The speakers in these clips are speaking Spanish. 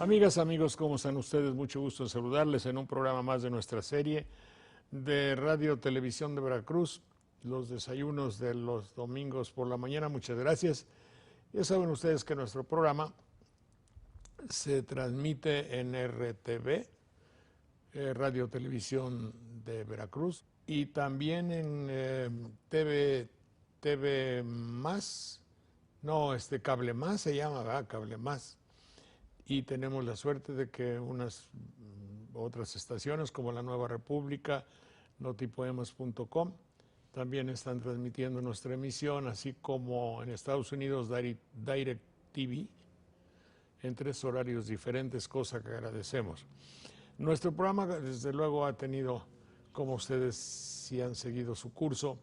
Amigas, amigos, ¿cómo están ustedes? Mucho gusto en saludarles en un programa más de nuestra serie de Radio Televisión de Veracruz, los desayunos de los domingos por la mañana. Muchas gracias. Ya saben ustedes que nuestro programa se transmite en RTV, Radio Televisión de Veracruz, y también en TV Más, no, Cable Más se llama, ¿verdad? Cable Más. Y tenemos la suerte de que unas otras estaciones como La Nueva República, notipoemas.com, también están transmitiendo nuestra emisión, así como en Estados Unidos Direct TV, en 3 horarios diferentes, cosa que agradecemos. Nuestro programa, desde luego, ha tenido, como ustedes si han seguido su curso,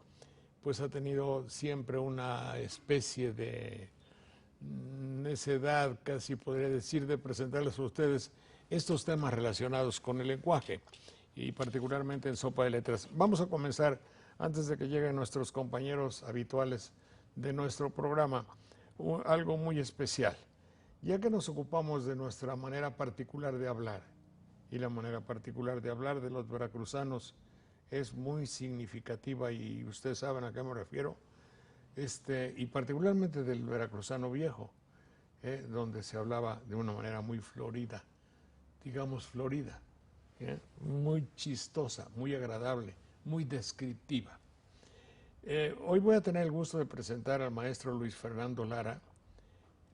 pues ha tenido siempre una especie de necedad, casi podría decir, de presentarles a ustedes estos temas relacionados con el lenguaje y particularmente en Sopa de Letras. Vamos a comenzar, antes de que lleguen nuestros compañeros habituales de nuestro programa, algo muy especial. Ya que nos ocupamos de nuestra manera particular de hablar, y la manera particular de hablar de los veracruzanos es muy significativa, y ustedes saben a qué me refiero, y particularmente del veracruzano viejo, donde se hablaba de una manera muy florida, digamos florida, muy chistosa, muy agradable, muy descriptiva. Hoy voy a tener el gusto de presentar al maestro Luis Fernando Lara,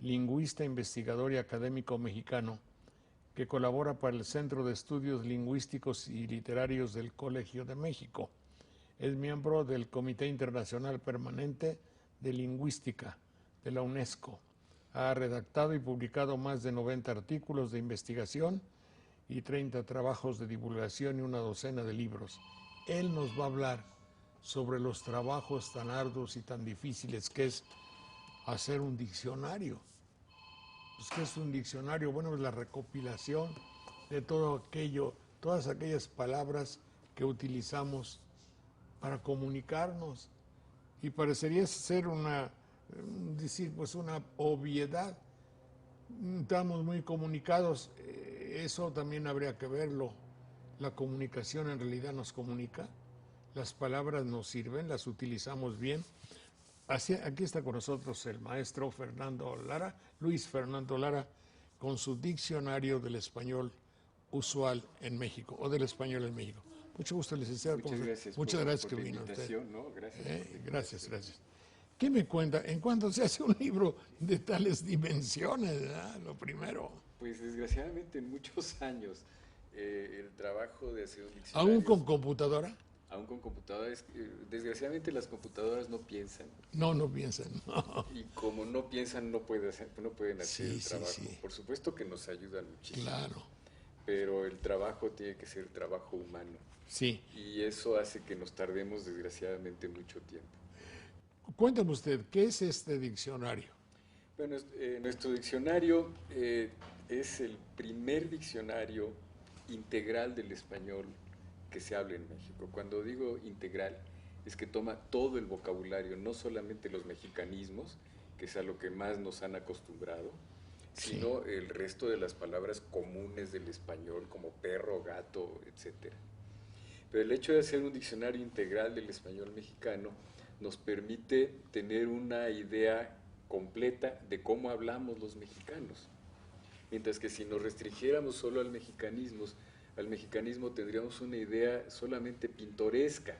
lingüista, investigador y académico mexicano, que colabora para el Centro de Estudios Lingüísticos y Literarios del Colegio de México. Es miembro del Comité Internacional Permanente de Lingüística de la UNESCO. Ha redactado y publicado más de 90 artículos de investigación y 30 trabajos de divulgación y una docena de libros. Él nos va a hablar sobre los trabajos tan arduos y tan difíciles que es hacer un diccionario. Pues, ¿qué es un diccionario? Bueno, es la recopilación de todo aquello, todas aquellas palabras que utilizamos para comunicarnos, y parecería ser pues una obviedad. Estamos muy comunicados, eso también habría que verlo. La comunicación en realidad nos comunica, las palabras nos sirven, las utilizamos bien. Aquí está con nosotros el maestro Fernando Lara, Luis Fernando Lara, con su diccionario del español usual en México, o del español en México. Mucho gusto, licenciado. Muchas gracias que la vino usted. ¿No? Gracias. ¿Qué me cuenta? ¿En cuánto se hace un libro de tales dimensiones? Lo primero. Pues desgraciadamente en muchos años el trabajo de hacer un diccionario... ¿Aún con computadora? Aún con computadoras. Desgraciadamente las computadoras no piensan. No piensan. No. Y como no piensan no pueden hacer el trabajo. Sí. Por supuesto que nos ayudan muchísimo. Claro. Pero el trabajo tiene que ser trabajo humano. Sí. Y eso hace que nos tardemos desgraciadamente mucho tiempo. Cuéntame usted, ¿qué es este diccionario? Bueno, nuestro diccionario es el primer diccionario integral del español que se habla en México. Cuando digo integral, es que toma todo el vocabulario, no solamente los mexicanismos, que es a lo que más nos han acostumbrado, sino el resto de las palabras comunes del español, como perro, gato, etc. Pero el hecho de hacer un diccionario integral del español mexicano nos permite tener una idea completa de cómo hablamos los mexicanos. Mientras que si nos restringiéramos solo al mexicanismo tendríamos una idea solamente pintoresca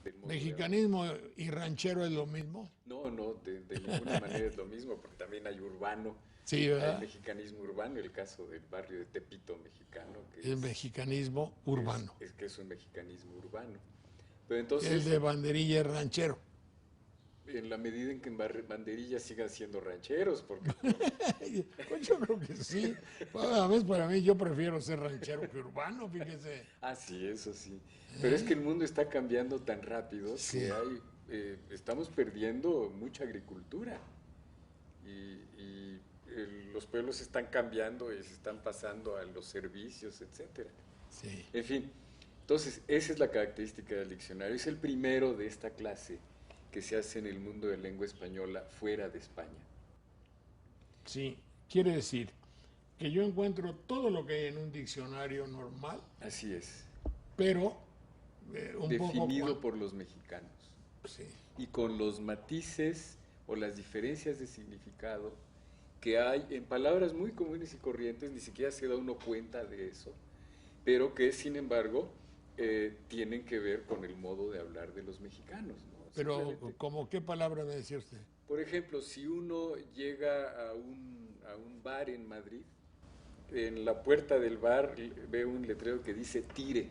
del mundo. ¿Mexicanismo y ranchero es lo mismo? No, de ninguna manera es lo mismo, porque también hay urbano. Sí, ¿verdad? Hay mexicanismo urbano, el caso del barrio de Tepito mexicano. Que el mexicanismo urbano. Es que es un mexicanismo urbano. Pero entonces, el de banderilla es ranchero. En la medida en que en banderillas sigan siendo rancheros, porque... Pues yo creo que sí. A veces para mí yo prefiero ser ranchero que urbano, fíjese. Ah, sí, eso sí. Pero es que el mundo está cambiando tan rápido que estamos perdiendo mucha agricultura. Y los pueblos están cambiando y se están pasando a los servicios, etcétera. Sí. En fin, entonces esa es la característica del diccionario. Es el primero de esta clase que se hace en el mundo de lengua española fuera de España. Sí, quiere decir que yo encuentro todo lo que hay en un diccionario normal, Así es, pero un poco... definido por los mexicanos Sí, y con los matices o las diferencias de significado que hay en palabras muy comunes y corrientes, ni siquiera se da uno cuenta de eso, pero que sin embargo tienen que ver con el modo de hablar de los mexicanos, ¿no? pero Simplemente, ¿como qué palabra me decía usted? por ejemplo, si uno llega a un bar en Madrid, en la puerta del bar ve un letrero que dice tire.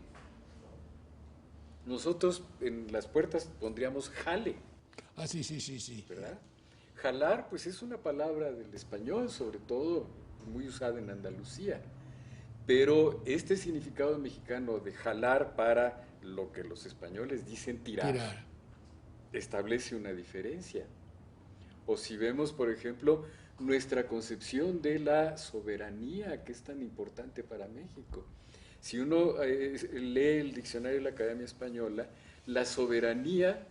Nosotros en las puertas pondríamos jale, Ah, sí, sí, sí, sí. ¿verdad? Jalar, pues es una palabra del español, sobre todo muy usada en Andalucía. Pero este significado mexicano de jalar para lo que los españoles dicen tirar, Tirar. establece una diferencia. O si vemos, por ejemplo, nuestra concepción de la soberanía, que es tan importante para México. Si uno lee el diccionario de la Academia Española, la soberanía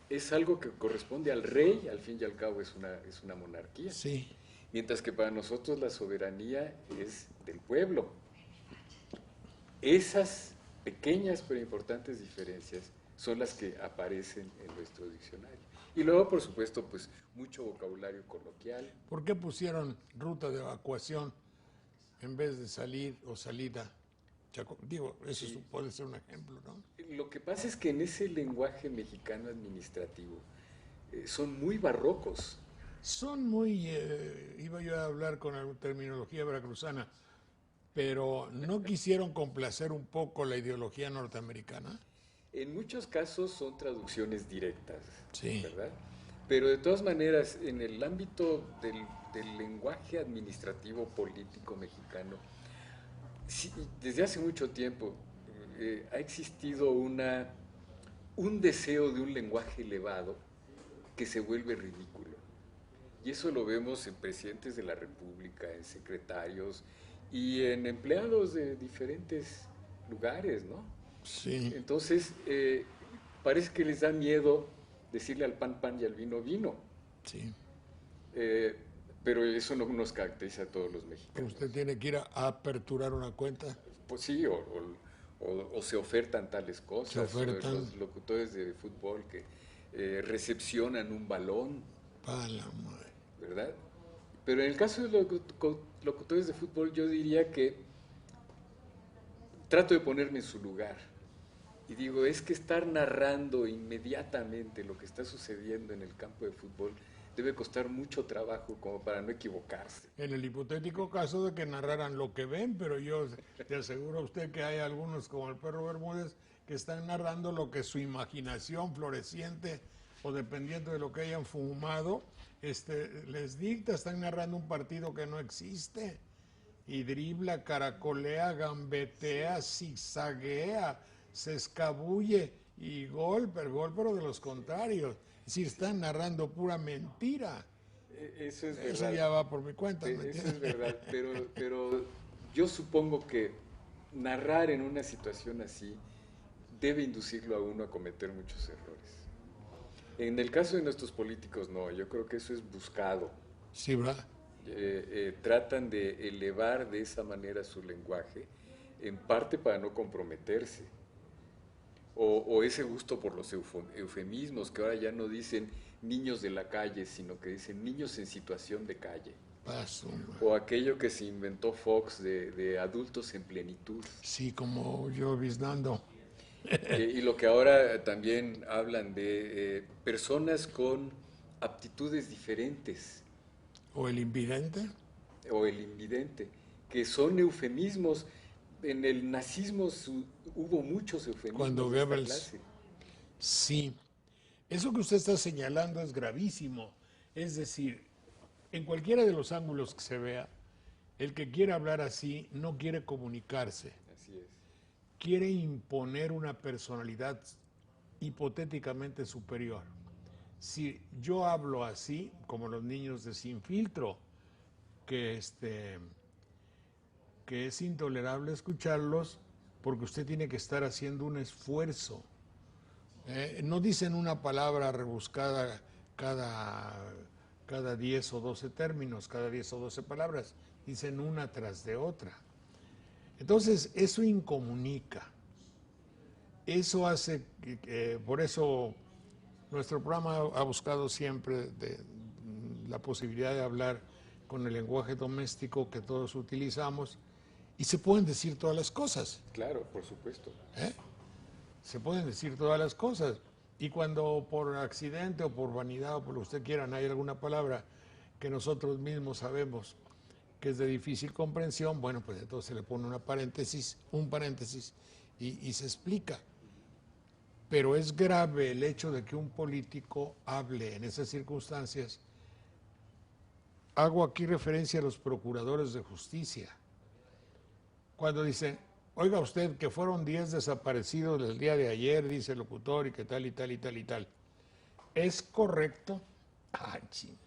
es algo que corresponde al rey, al fin y al cabo es una monarquía. Sí. Mientras que para nosotros la soberanía es del pueblo. Esas pequeñas pero importantes diferencias son las que aparecen en nuestro diccionario. Y luego, por supuesto, pues mucho vocabulario coloquial. ¿Por qué pusieron ruta de evacuación en vez de salir o salida? Digo, eso Sí. puede ser un ejemplo, ¿no? Lo que pasa es que en ese lenguaje mexicano administrativo son muy barrocos. Son muy, iba yo a hablar con la terminología veracruzana, pero no quisieron complacer un poco la ideología norteamericana. En muchos casos son traducciones directas, Sí. ¿verdad? Pero de todas maneras, en el ámbito del lenguaje administrativo político mexicano, sí, desde hace mucho tiempo ha existido un deseo de un lenguaje elevado que se vuelve ridículo. Y eso lo vemos en presidentes de la República, en secretarios y en empleados de diferentes lugares, ¿no? Sí, Entonces, parece que les da miedo decirle al pan pan y al vino vino. sí. Eh, pero eso no nos caracteriza a todos los Que mexicanos. usted tiene que ir a aperturar una cuenta, Pues sí, o se ofertan tales se cosas, o ofertan los locutores de fútbol que recepcionan un balón, para la madre. ¿verdad? Pero en el caso de los locutores de fútbol, yo diría que trato de ponerme en su lugar. Y digo, es que estar narrando inmediatamente lo que está sucediendo en el campo de fútbol debe costar mucho trabajo como para no equivocarse. En el hipotético caso de que narraran lo que ven, pero yo te aseguro a usted que hay algunos como el perro Bermúdez que están narrando lo que su imaginación floreciente o dependiendo de lo que hayan fumado, les dicta, están narrando un partido que no existe y dribla, caracolea, gambetea, zigzaguea, se escabulle y gol, pero de los contrarios. Es decir, están narrando pura mentira. Eso es Eso verdad. ya va por mi cuenta, ¿me Eso es entiendes? verdad, pero yo supongo que narrar en una situación así debe inducirlo a uno a cometer muchos errores. En el caso de nuestros políticos, no, yo creo que eso es buscado. Sí, ¿verdad? Tratan de elevar de esa manera su lenguaje, en parte para no comprometerse. O ese gusto por los eufemismos, que ahora ya no dicen niños de la calle, sino que dicen niños en situación de calle. Paso, man. O aquello que se inventó Fox de adultos en plenitud. Sí, como yo biznando. Y lo que ahora también hablan de personas con aptitudes diferentes, O el invidente. o el invidente, que son eufemismos. En el nazismo hubo muchos Cuando eufemismos de esta Goebbels. clase. Sí. Eso que usted está señalando es gravísimo. Es decir, en cualquiera de los ángulos que se vea, el que quiere hablar así no quiere comunicarse. Así es. Quiere imponer una personalidad hipotéticamente superior. Si yo hablo así, como los niños de Sin Filtro, que que es intolerable escucharlos porque usted tiene que estar haciendo un esfuerzo. No dicen una palabra rebuscada cada 10 o 12 términos, cada 10 o 12 palabras. dicen una tras de otra. Entonces, eso incomunica. Eso hace, por eso nuestro programa ha buscado siempre la posibilidad de hablar con el lenguaje doméstico que todos utilizamos y se pueden decir todas las cosas. Claro, por supuesto. Se pueden decir todas las cosas. Y cuando por accidente o por vanidad o por lo que usted quiera hay alguna palabra que nosotros mismos sabemos que es de difícil comprensión, bueno, pues entonces se le pone un paréntesis y se explica. Pero es grave el hecho de que un político hable en esas circunstancias. Hago aquí referencia a los procuradores de justicia. Cuando dicen, oiga usted que fueron 10 desaparecidos el día de ayer, dice el locutor, y que tal y tal y tal y tal. ¿Es correcto? Ah, ching.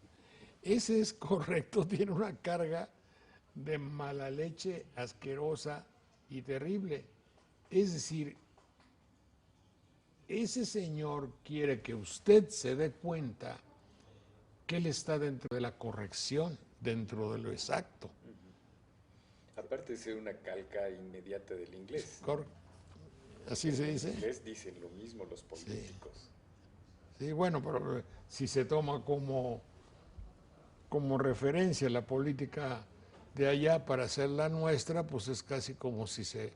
Ese es correcto, tiene una carga de mala leche asquerosa y terrible. Es decir, ese señor quiere que usted se dé cuenta que él está dentro de la corrección, dentro de lo exacto. Aparte de ser una calca inmediata del inglés. Así se dice. En inglés dicen lo mismo los políticos. Sí, bueno, pero si se toma como referencia la política de allá para hacer la nuestra, pues es casi como si se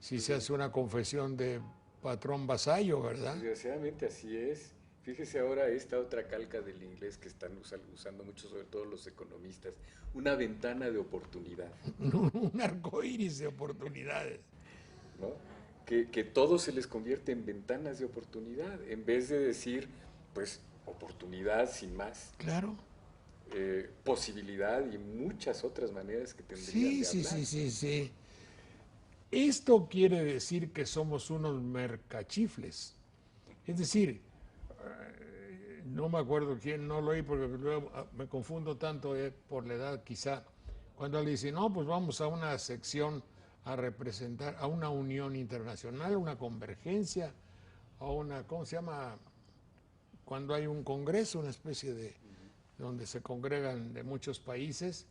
hace una confesión de patrón vasallo, ¿verdad? Desgraciadamente así es. Fíjese ahora esta otra calca del inglés que están usando mucho, sobre todo los economistas, una ventana de oportunidad. Un arcoíris de oportunidades. ¿No? Que todo se les convierte en ventanas de oportunidad, en vez de decir, pues, oportunidad sin más. Claro. Posibilidad y muchas otras maneras que tendrían de hablar. Sí. Esto quiere decir que somos unos mercachifles. Es decir, no me acuerdo quién, no lo oí porque luego me confundo tanto por la edad quizá, cuando le dice, no, pues vamos a una sección a representar a una unión internacional, una convergencia, a una, ¿cómo se llama? Cuando hay un congreso, una especie de, donde se congregan de muchos países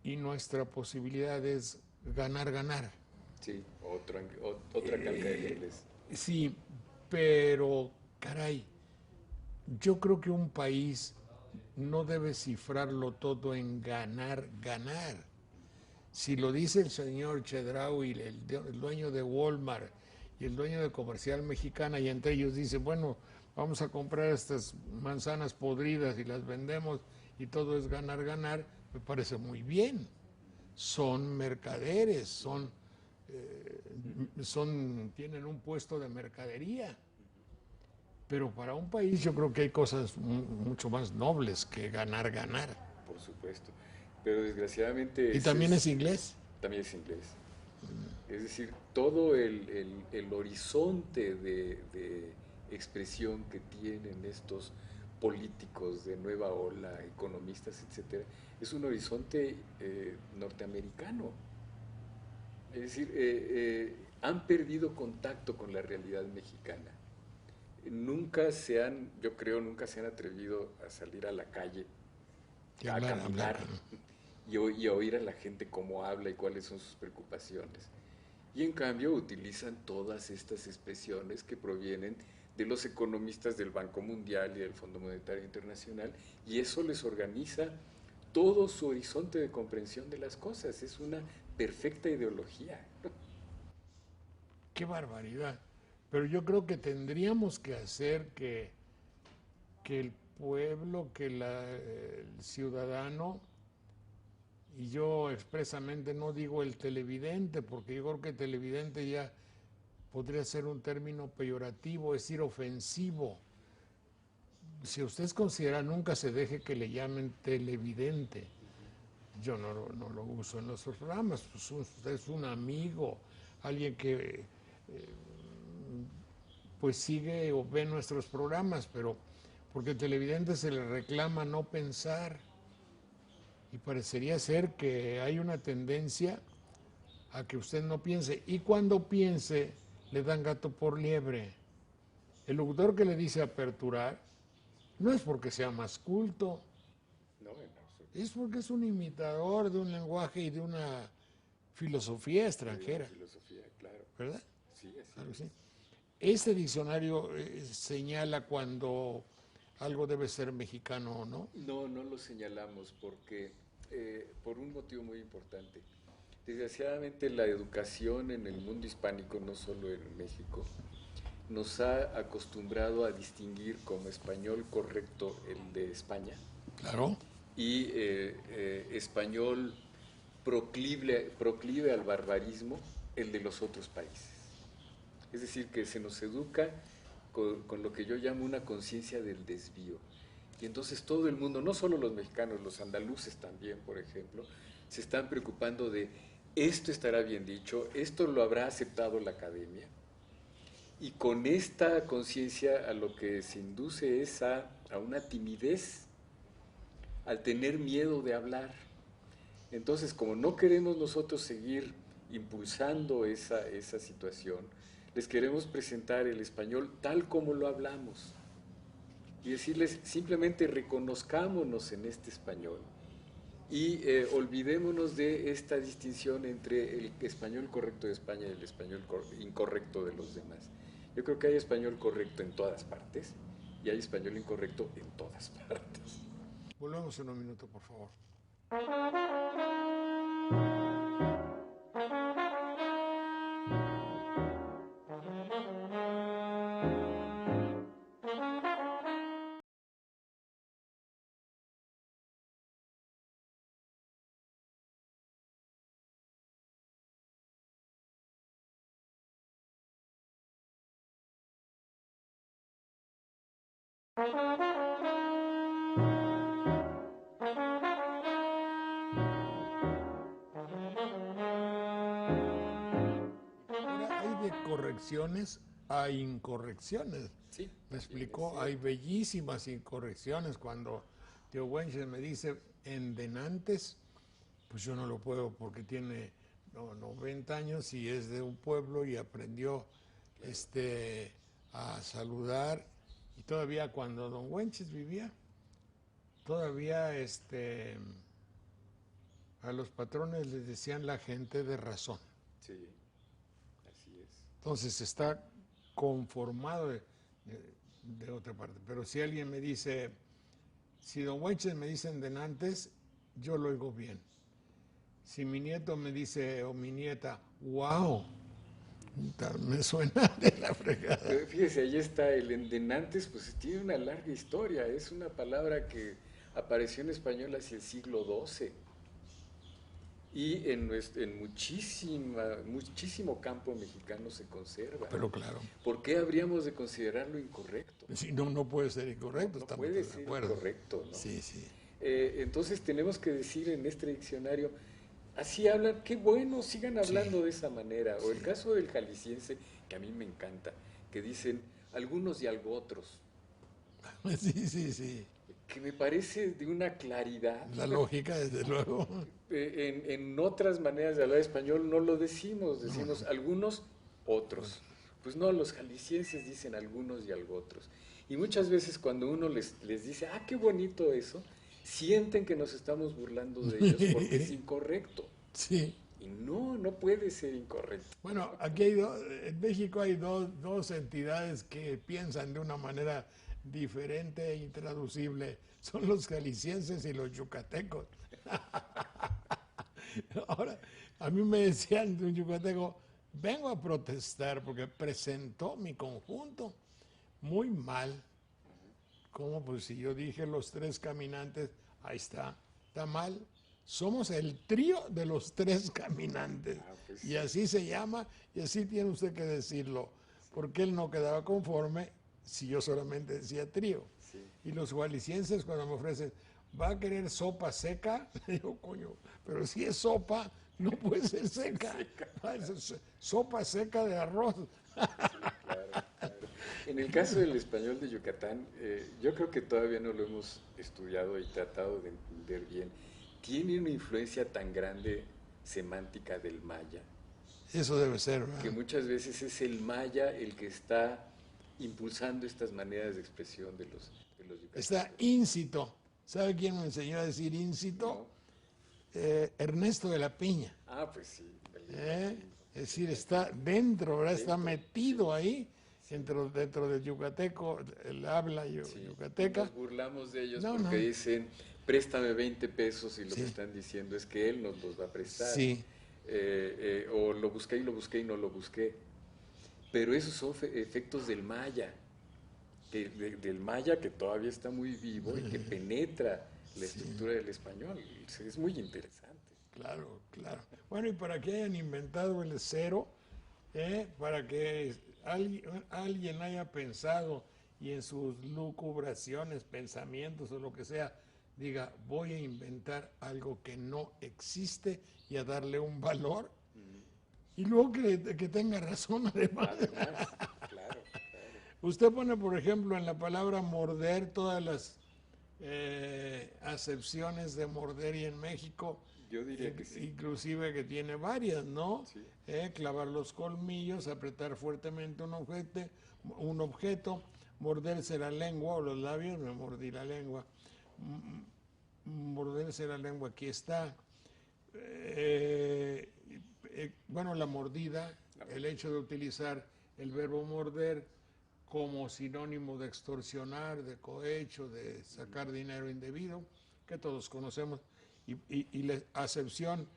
y nuestra posibilidad es ganar. Sí, otra calca de inglés. Sí, pero caray, yo creo que un país no debe cifrarlo todo en ganar. Si lo dice el señor Chedraui, el dueño de Walmart y el dueño de Comercial Mexicana, y entre ellos dice, bueno, vamos a comprar estas manzanas podridas y las vendemos y todo es ganar, me parece muy bien. Son mercaderes, tienen un puesto de mercadería. Pero para un país yo creo que hay cosas mucho más nobles que ganar. Por supuesto. Pero desgraciadamente... ¿Y también es inglés? También es inglés. Es decir, todo el horizonte de expresión que tienen estos políticos de nueva ola, economistas, etcétera, es un horizonte norteamericano. Es decir, han perdido contacto con la realidad mexicana. Nunca se han atrevido a salir a la calle, a caminar y a oír a la gente cómo habla y cuáles son sus preocupaciones. Y en cambio utilizan todas estas expresiones que provienen de los economistas del Banco Mundial y del Fondo Monetario Internacional, y eso les organiza todo su horizonte de comprensión de las cosas. Es una perfecta ideología. ¡Qué barbaridad! Pero yo creo que tendríamos que hacer que el pueblo, que el ciudadano, y yo expresamente no digo el televidente, porque yo creo que televidente ya podría ser un término peyorativo, es decir, ofensivo. Si ustedes consideran, nunca se deje que le llamen televidente. Yo no lo uso en nuestros programas, pues usted es un amigo, alguien que pues sigue o ve nuestros programas, pero porque televidente se le reclama no pensar, y parecería ser que hay una tendencia a que usted no piense, y cuando piense le dan gato por liebre. El locutor que le dice aperturar no es porque sea más culto, No, en absoluto. Es porque es un imitador de un lenguaje y de una filosofía extranjera, Filosofía, claro. ¿verdad? Sí, así Claro que es. sí. Este diccionario señala cuando algo debe ser mexicano o no. No, no lo señalamos porque, por un motivo muy importante. Desgraciadamente la educación en el mundo hispánico, no solo en México, nos ha acostumbrado a distinguir como español correcto el de España Claro. y español proclive al barbarismo el de los otros países. Es decir, que se nos educa con lo que yo llamo una conciencia del desvío. Y entonces todo el mundo, no solo los mexicanos, los andaluces también, por ejemplo, se están preocupando de esto estará bien dicho, esto lo habrá aceptado la academia. Y con esta conciencia a lo que se induce es a una timidez, al tener miedo de hablar. Entonces, como no queremos nosotros seguir impulsando esa situación, les queremos presentar el español tal como lo hablamos y decirles simplemente reconozcámonos en este español y olvidémonos de esta distinción entre el español correcto de España y el español incorrecto de los demás. Yo creo que hay español correcto en todas partes y hay español incorrecto en todas partes. Volvemos en un minuto, por favor. Ahora, hay de correcciones a incorrecciones. Sí, Me también es explicó, hay cierto. bellísimas incorrecciones. Cuando Tío Wenches me dice endenantes, pues yo no lo puedo porque tiene 90 años y es de un pueblo y aprendió a saludar. Y todavía cuando don Wenches vivía, todavía a los patrones les decían la gente de razón. Sí, así es. Entonces está conformado de otra parte. Pero si alguien me dice, si don Wenches me dicen denantes, yo lo oigo bien. Si mi nieto me dice, o mi nieta, wow, me suena de la fregada. Pero fíjese, ahí está, el endenantes, pues tiene una larga historia, es una palabra que apareció en español hacia el siglo XII y en muchísimo campo mexicano se conserva. Pero claro, ¿Por qué habríamos de considerarlo incorrecto? si no, no puede ser incorrecto, No estamos puede de ser acuerdo. incorrecto, ¿no? Sí, sí. Entonces tenemos que decir en este diccionario, así hablan, qué bueno, sigan hablando Sí, de esa manera. O el sí. caso del jalisciense, que a mí me encanta, que dicen algunos y algo otros, Sí, sí, sí. que me parece de una claridad. La lógica, desde luego. En otras maneras de hablar español no lo decimos, decimos algunos, otros. Pues no, los jaliscienses dicen algunos y algo otros. Y muchas veces cuando uno les dice, ah, qué bonito eso, sienten que nos estamos burlando de ellos porque es incorrecto. Sí. Y no, no puede ser incorrecto. Bueno, aquí en México hay dos entidades que piensan de una manera diferente e intraducible. Son los jaliscienses y los yucatecos. Ahora, a mí me decían de un yucateco, vengo a protestar porque presentó mi conjunto muy mal. ¿Cómo? Pues si yo dije los tres caminantes, ahí está mal. Somos el trío de los tres caminantes. Ah, pues Y así se llama, y así tiene usted que decirlo. Porque él no quedaba conforme si yo solamente decía trío. sí. Y los jaliscienses cuando me ofrecen, ¿va a querer sopa seca? Le digo, coño, pero si es sopa, no puede ser seca. Sopa seca de arroz. Claro, claro. En el caso del español de Yucatán, yo creo que todavía no lo hemos estudiado y tratado de entender bien. Tiene una influencia tan grande semántica del maya, Eso debe ser, ¿verdad? que muchas veces es el maya el que está impulsando estas maneras de expresión de los yucatecos. Está íncito, ¿Sabe quién me enseñó a decir íncito? No. Ernesto de la Piña. Ah, pues sí. Es decir, está dentro, ¿verdad? Está Dentro, metido sí. ahí, dentro del yucateco, el habla Sí, yucateca. nos burlamos de ellos No, porque no, dicen, préstame 20 pesos y lo que sí, están diciendo es que él nos los va a prestar. sí, O lo busqué y no lo busqué. Pero esos son efectos del maya, del maya que todavía está muy vivo y que penetra la sí, estructura del español. Es muy interesante. claro, claro. Bueno, y para que hayan inventado el cero, para que alguien haya pensado y en sus lucubraciones, pensamientos o lo que sea, diga, voy a inventar algo que no existe y a darle un valor, y luego que tenga razón además. Además, claro, claro. Usted pone, por ejemplo, en la palabra morder todas las acepciones de morder y en México, Yo diría que sí. inclusive que tiene varias, ¿no? Sí. Clavar los colmillos, apretar fuertemente un objeto, morderse la lengua o los labios, me mordí la lengua, morderse la lengua, aquí está. Bueno, la mordida, el hecho de utilizar el verbo morder como sinónimo de extorsionar, de cohecho, de sacar dinero indebido, que todos conocemos, y la acepción,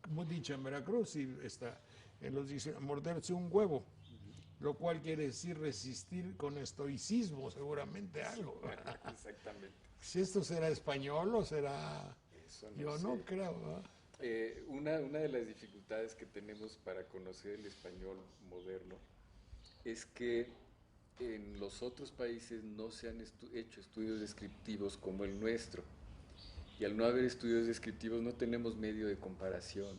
como dicha en Veracruz, y está en los diccionarios, morderse un huevo, lo cual quiere decir resistir con estoicismo, seguramente algo. Exactamente. Si esto será español o será... Eso no Yo sé. no creo, ¿verdad? Una de las dificultades que tenemos para conocer el español moderno es que en los otros países no se han hecho estudios descriptivos como el nuestro. Y al no haber estudios descriptivos no tenemos medio de comparación.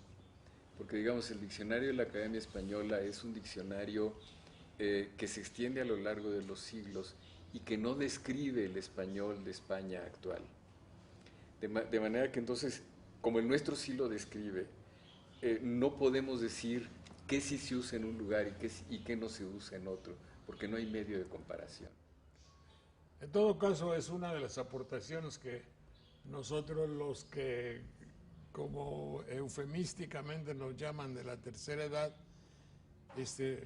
Porque digamos, el diccionario de la Academia Española es un diccionario que se extiende a lo largo de los siglos y que no describe el español de España actual. De manera que entonces, como el nuestro sí lo describe, no podemos decir qué sí se usa en un lugar y qué no se usa en otro, porque no hay medio de comparación. En todo caso, es una de las aportaciones que nosotros los que, como eufemísticamente nos llaman de la tercera edad,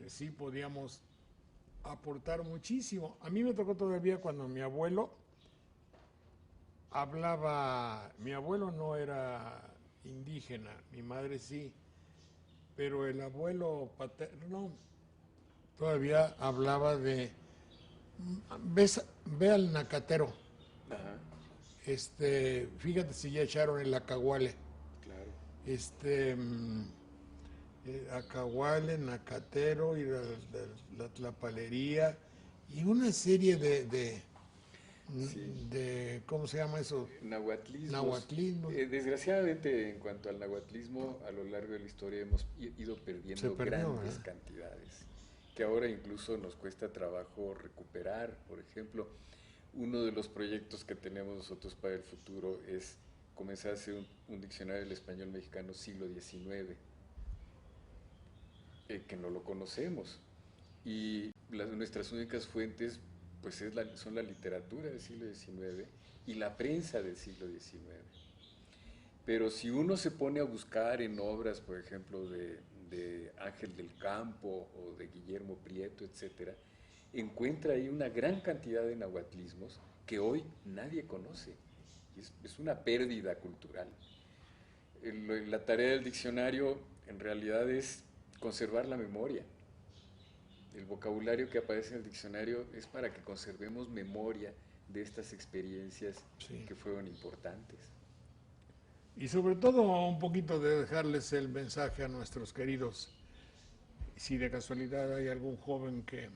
sí podíamos aportar muchísimo. A mí me tocó todavía cuando mi abuelo hablaba, mi abuelo no era indígena, mi madre sí, pero el abuelo paterno todavía hablaba de, ve al nacatero, Ajá, fíjate si ya echaron el acahuale, claro. acahuale, nacatero y la tlapalería y una serie Sí. de ¿cómo se llama eso? Nahuatlismos. Nahuatlismo. Desgraciadamente, en cuanto al nahuatlismo, a lo largo de la historia hemos ido Se perdiendo perdió, grandes ¿verdad? cantidades, que ahora incluso nos cuesta trabajo recuperar. Por ejemplo, uno de los proyectos que tenemos nosotros para el futuro es comenzar a hacer un diccionario del español mexicano siglo XIX, que no lo conocemos. Y nuestras únicas fuentes pues son la literatura del siglo XIX y la prensa del siglo XIX. Pero si uno se pone a buscar en obras, por ejemplo, de Ángel del Campo o de Guillermo Prieto, etcétera, encuentra ahí una gran cantidad de nahuatlismos que hoy nadie conoce. Y es una pérdida cultural. La tarea del diccionario en realidad es conservar la memoria. El vocabulario que aparece en el diccionario es para que conservemos memoria de estas experiencias Sí. que fueron importantes. Y sobre todo un poquito de dejarles el mensaje a nuestros queridos, si de casualidad hay algún joven que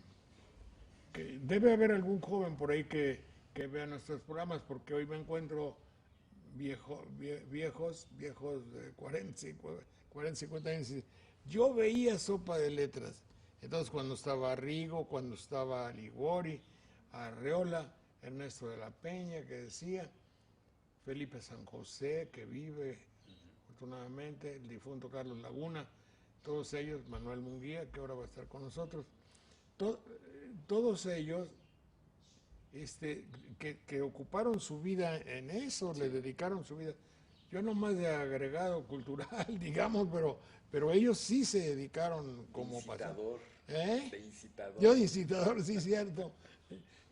debe haber algún joven por ahí que vea nuestros programas, porque hoy me encuentro viejos de 40, 50 años. Yo veía Sopa de Letras. Entonces cuando estaba Rigo, cuando estaba Ligori, Arreola, Ernesto de la Peña, que decía, Felipe San José, que vive afortunadamente, el difunto Carlos Laguna, todos ellos, Manuel Munguía, que ahora va a estar con nosotros, todos ellos que ocuparon su vida en eso, le dedicaron su vida. Yo nomás de agregado cultural, digamos, pero ellos sí se dedicaron como incitador. ¿Eh? De incitador. Yo de incitador, sí, cierto.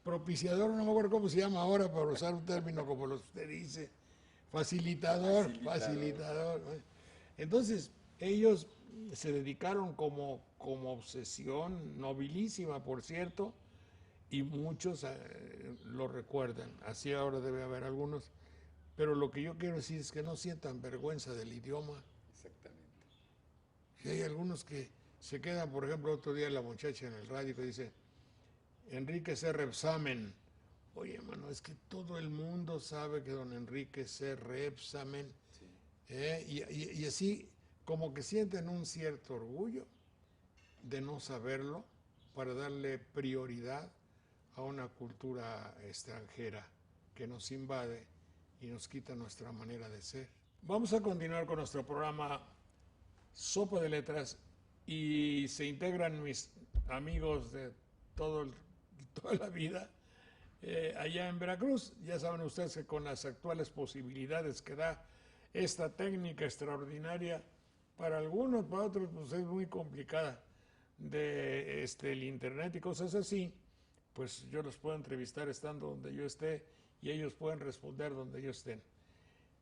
Propiciador, no me acuerdo cómo se llama ahora, para usar un término como lo que usted dice. Facilitador. Entonces, ellos se dedicaron como obsesión, nobilísima, por cierto, y muchos lo recuerdan. Así ahora debe haber algunos. Pero lo que yo quiero decir es que no sientan vergüenza del idioma. Exactamente. Y hay algunos que se quedan, por ejemplo, otro día la muchacha en el radio que dice, Enrique C. Repsamen. Oye, hermano, es que todo el mundo sabe que don Enrique C. Repsamen. Sí. Y así como que sienten un cierto orgullo de no saberlo para darle prioridad a una cultura extranjera que nos invade y nos quita nuestra manera de ser. Vamos a continuar con nuestro programa Sopa de Letras y se integran mis amigos de toda la vida allá en Veracruz. Ya saben ustedes que con las actuales posibilidades que da esta técnica extraordinaria, para algunos, para otros, pues es muy complicada de el internet y cosas así, pues yo los puedo entrevistar estando donde yo esté y ellos pueden responder donde ellos estén.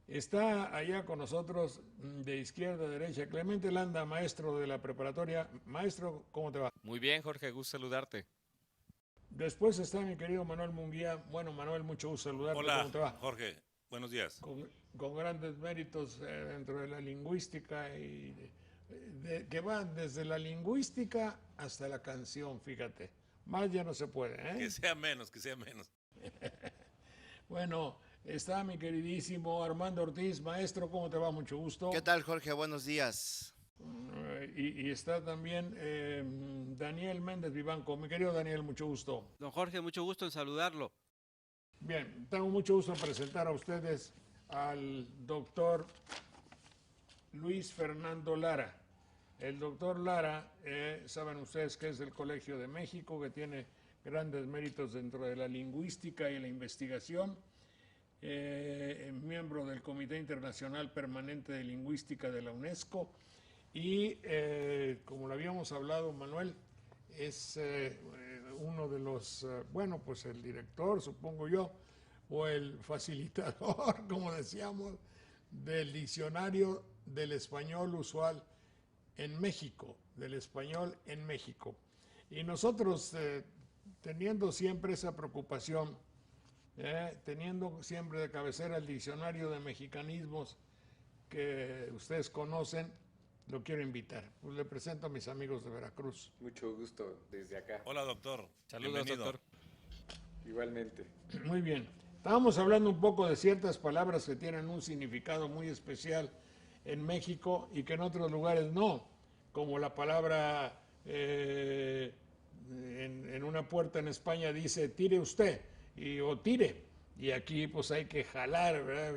Está allá con nosotros de izquierda a derecha Clemente Landa, maestro de la preparatoria. Maestro, ¿cómo te va? Muy bien, Jorge, gusto saludarte. Después está mi querido Manuel Munguía. Bueno, Manuel, mucho gusto saludarte. Hola, ¿Cómo te va? Jorge, buenos días. Con grandes méritos dentro de la lingüística y que va desde la lingüística hasta la canción, fíjate. Más ya no se puede, ¿eh? Que sea menos, que sea menos. Bueno, está mi queridísimo Armando Ortiz. Maestro, ¿cómo te va? Mucho gusto. ¿Qué tal, Jorge? Buenos días. Y está también Daniel Méndez Vivanco. Mi querido Daniel, mucho gusto. Don Jorge, mucho gusto en saludarlo. Bien, tengo mucho gusto en presentar a ustedes al doctor Luis Fernando Lara. El doctor Lara, saben ustedes que es del Colegio de México, que tiene grandes méritos dentro de la lingüística y la investigación, miembro del Comité Internacional Permanente de Lingüística de la UNESCO y, como lo habíamos hablado, Manuel, es uno de los, bueno, pues el director, supongo yo, o el facilitador, como decíamos, del diccionario del español usual en México, del español en México. Y nosotros, teniendo siempre esa preocupación, teniendo siempre de cabecera el diccionario de mexicanismos que ustedes conocen, lo quiero invitar. Pues le presento a mis amigos de Veracruz. Mucho gusto desde acá. Hola, doctor. Saludos, Bienvenido. doctor. Igualmente. Muy bien. Estábamos hablando un poco de ciertas palabras que tienen un significado muy especial en México y que en otros lugares no, como la palabra en una puerta en España dice tire usted o tire, y aquí pues hay que jalar, ¿verdad?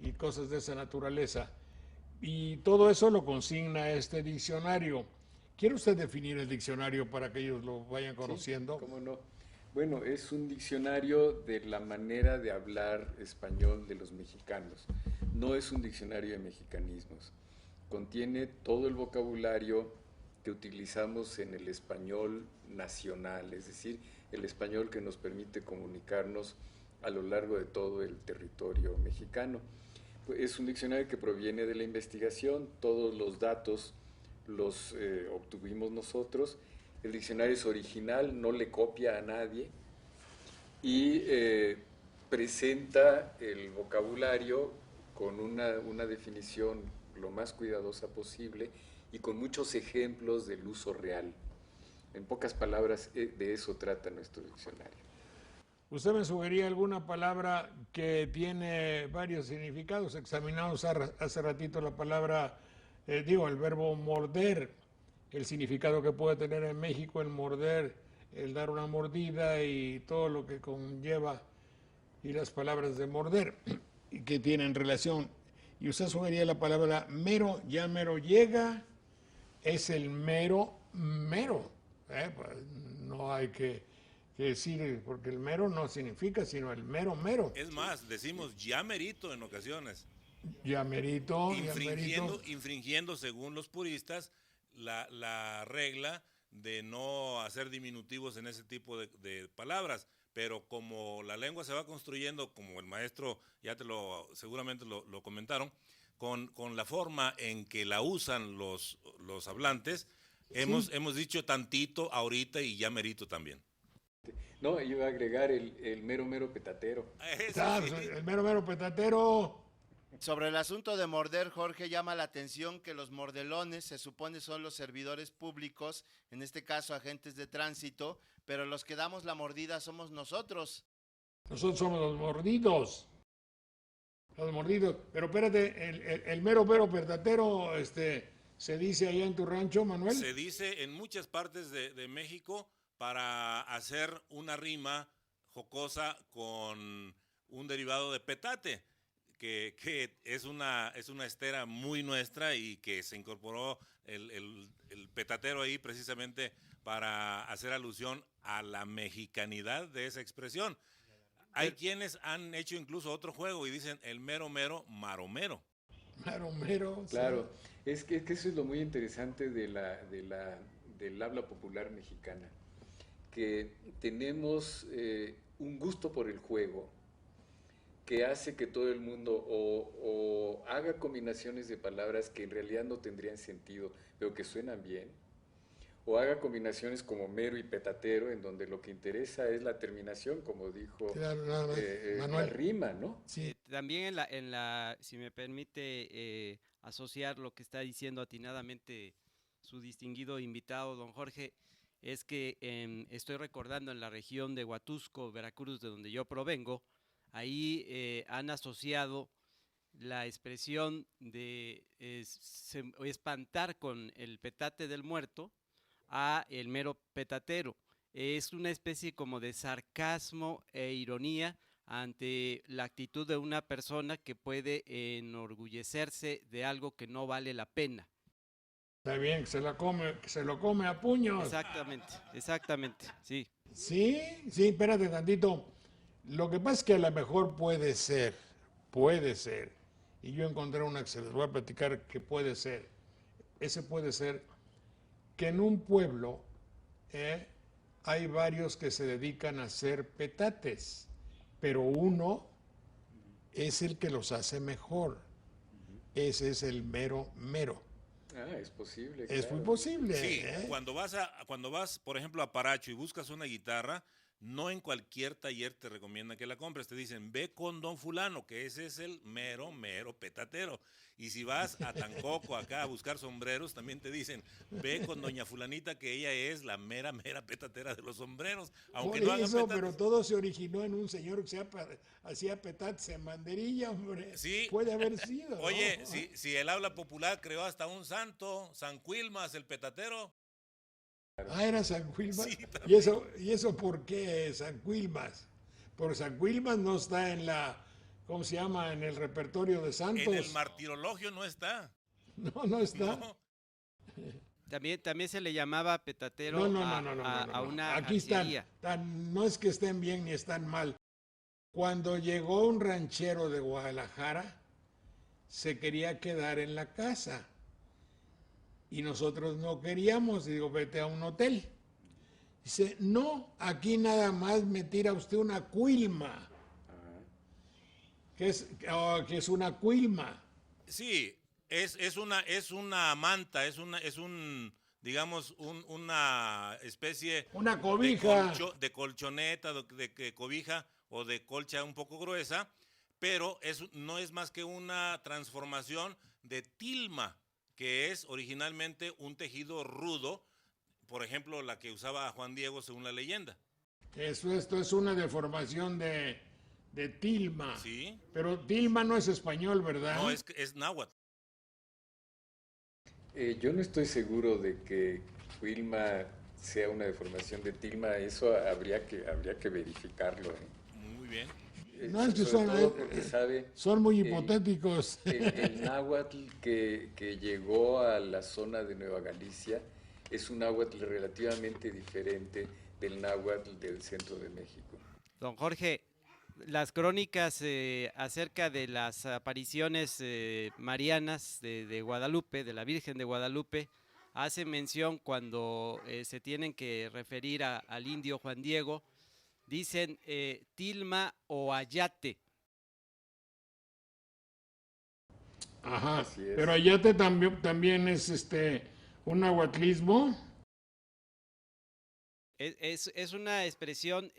Y cosas de esa naturaleza. Y todo eso lo consigna este diccionario. ¿Quiere usted definir el diccionario para que ellos lo vayan conociendo? Sí, ¿cómo no? Bueno, es un diccionario de la manera de hablar español de los mexicanos. No es un diccionario de mexicanismos. Contiene todo el vocabulario que utilizamos en el español nacional, es decir, el español que nos permite comunicarnos a lo largo de todo el territorio mexicano. Es un diccionario que proviene de la investigación, todos los datos los obtuvimos nosotros. El diccionario es original, no le copia a nadie y presenta el vocabulario con una definición lo más cuidadosa posible y con muchos ejemplos del uso real. En pocas palabras, de eso trata nuestro diccionario. Usted me sugería alguna palabra que tiene varios significados. Examinamos hace ratito la palabra, el verbo morder, el significado que puede tener en México el morder, el dar una mordida y todo lo que conlleva, y las palabras de morder, y que tienen relación. Y usted sugería la palabra mero, ya mero llega, es el mero, mero. Pues no hay que que decir, porque el mero no significa, sino el mero mero. Es más, decimos ya merito en ocasiones, Ya merito, ya merito. infringiendo, según los puristas, la regla de no hacer diminutivos en ese tipo de palabras. Pero como la lengua se va construyendo, como el maestro ya seguramente lo comentaron, con la forma en que la usan los hablantes, hemos dicho tantito ahorita y ya merito también. No, yo iba a agregar el mero mero petatero. Claro, Sí. el mero mero petatero. Sobre el asunto de morder, Jorge, llama la atención que los mordelones se supone son los servidores públicos, en este caso agentes de tránsito, pero los que damos la mordida somos nosotros. Nosotros somos los mordidos. Los mordidos. Pero espérate, el mero mero petatero, se dice allá en tu rancho, Manuel. Se dice en muchas partes de México para hacer una rima jocosa con un derivado de petate, que es una estera muy nuestra y que se incorporó el petatero ahí precisamente para hacer alusión a la mexicanidad de esa expresión. Hay quienes han hecho incluso otro juego y dicen el mero mero maromero. Maromero. Claro, es que eso es lo muy interesante del habla popular mexicana, que tenemos un gusto por el juego que hace que todo el mundo o haga combinaciones de palabras que en realidad no tendrían sentido, pero que suenan bien, o haga combinaciones como mero y petatero, en donde lo que interesa es la terminación, como dijo Claro, nada más. la Manuel. rima, ¿no? Sí. También si me permite asociar lo que está diciendo atinadamente su distinguido invitado, don Jorge, es que estoy recordando en la región de Huatusco, Veracruz, de donde yo provengo, ahí han asociado la expresión de espantar con el petate del muerto a el mero petatero. Es una especie como de sarcasmo e ironía ante la actitud de una persona que puede enorgullecerse de algo que no vale la pena. Está bien, que se lo come a puños. Exactamente, sí. Sí, espérate tantito. Lo que pasa es que a lo mejor puede ser, y yo encontré una que se les voy a platicar que puede ser. Ese puede ser que en un pueblo hay varios que se dedican a hacer petates, pero uno es el que los hace mejor. Ese es el mero mero. Ah, es posible. Es claro. muy posible. Sí, cuando vas, por ejemplo, a Paracho y buscas una guitarra, no en cualquier taller te recomiendan que la compres. Te dicen, ve con don fulano, que ese es el mero, mero petatero. Y si vas a Tancoco acá a buscar sombreros, también te dicen, ve con doña fulanita, que ella es la mera, mera petatera de los sombreros. Aunque Por no hagan eso, petates. pero todo se originó en un señor que hacía petates en banderilla, hombre. Sí. Puede haber sido. Oye, ¿no? si el habla popular creó hasta un santo, San Quilmas, el petatero. Ah, era San Quilmas. Sí, ¿Y eso por qué San Quilmas? Porque San Quilmas no está en ¿cómo se llama? En el repertorio de santos. En el martirologio no está. No está. No. También se le llamaba petatero No. a una Aquí arcería. no es que estén bien ni están mal. Cuando llegó un ranchero de Guadalajara, se quería quedar en la casa. Y nosotros no queríamos, digo, vete a un hotel. Dice, no, aquí nada más me tira usted una cuilma. ¿Qué es una cuilma? Sí, es una manta, digamos, una especie Una cobija. de colchoneta, de cobija o de colcha un poco gruesa, pero no es más que una transformación de tilma, que es originalmente un tejido rudo, por ejemplo, la que usaba Juan Diego según la leyenda. Esto es una deformación de tilma. Sí. Pero tilma no es español, ¿verdad? No, es náhuatl. Yo no estoy seguro de que Wilma sea una deformación de tilma, eso habría que verificarlo. Muy bien. No, es que Sobre todo porque sabe son muy hipotéticos. el náhuatl que llegó a la zona de Nueva Galicia es un náhuatl relativamente diferente del náhuatl del centro de México. Don Jorge, las crónicas acerca de las apariciones marianas de Guadalupe, de la Virgen de Guadalupe, hace mención cuando se tienen que referir al indio Juan Diego, dicen tilma o ayate. Ajá, Así es. pero Ayate también es un nahuatlismo. Es una expresión,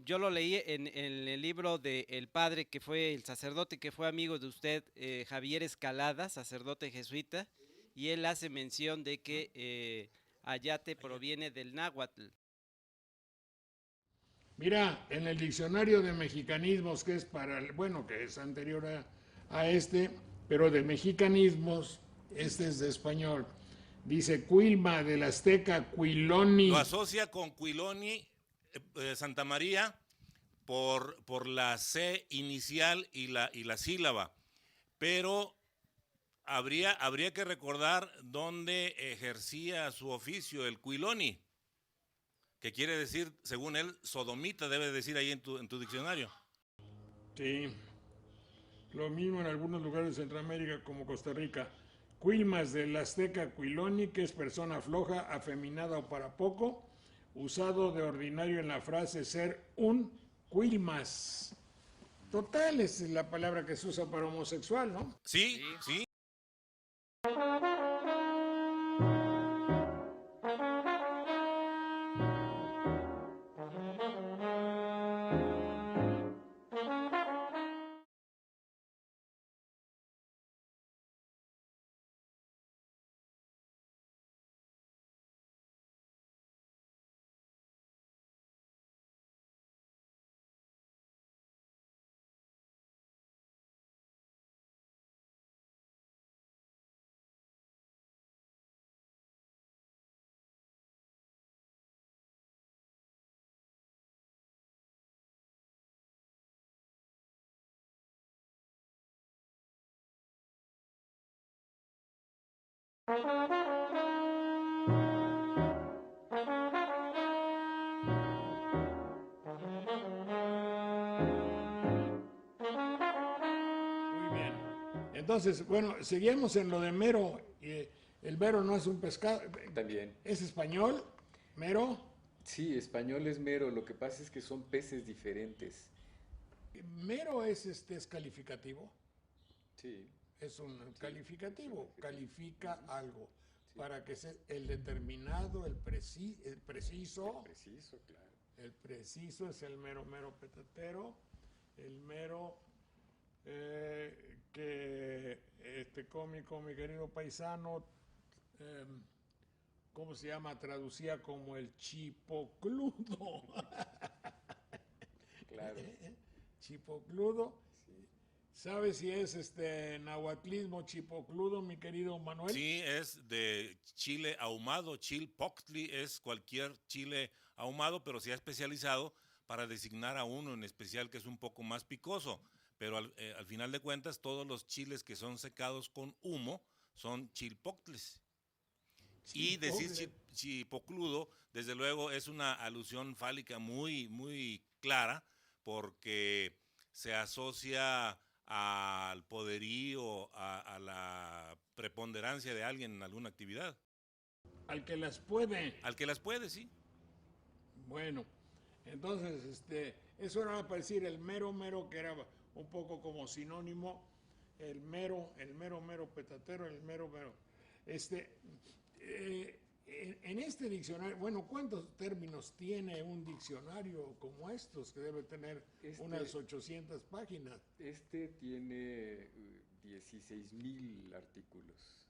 yo lo leí en el libro de el padre que fue el sacerdote que fue amigo de usted, Javier Escalada, sacerdote jesuita, y él hace mención de que ayate proviene del náhuatl. Mira, en el diccionario de mexicanismos, que es que es anterior a pero de mexicanismos, este es de español. Dice Cuilma, del azteca Cuiloni. Lo asocia con Cuiloni, Santa María, por la C inicial y la sílaba. Pero habría que recordar dónde ejercía su oficio el Cuiloni, que quiere decir, según él, sodomita, debe decir ahí en tu diccionario. Sí, lo mismo en algunos lugares de Centroamérica como Costa Rica. Cuilmas del azteca Cuiloni, que es persona floja, afeminada o para poco, usado de ordinario en la frase ser un cuilmas. Total, es la palabra que se usa para homosexual, ¿no? Sí, sí. Muy bien. Entonces, bueno, seguimos en lo de mero. El mero no es un pescado. También. ¿Es español? ¿Mero? Sí, español es mero, lo que pasa es que son peces diferentes. Mero es calificativo. Sí. Es un calificativo, es un califica algo. Sí. Para que sea el determinado, el preciso. El preciso, claro. El preciso es el mero petatero. El mero que cómico, mi querido paisano, ¿cómo se llama? Traducía como el chipocludo. Claro. Chipocludo. Sí. ¿Sabes si es nahuatlismo chipocludo, mi querido Manuel? Sí, es de chile ahumado. Chilpoctli es cualquier chile ahumado, pero se ha especializado para designar a uno en especial que es un poco más picoso. Pero al final de cuentas, todos los chiles que son secados con humo son chilpoctles. Y decir chipocludo, desde luego, es una alusión fálica muy, muy clara, porque se asocia al poderío, a la preponderancia de alguien en alguna actividad. Al que las puede. Al que las puede, sí. Bueno, entonces, eso era para decir el mero, que era un poco como sinónimo, el mero petatero, el mero. En este diccionario, bueno, ¿cuántos términos tiene un diccionario como estos, que debe tener unas 800 páginas? Este tiene 16,000 artículos.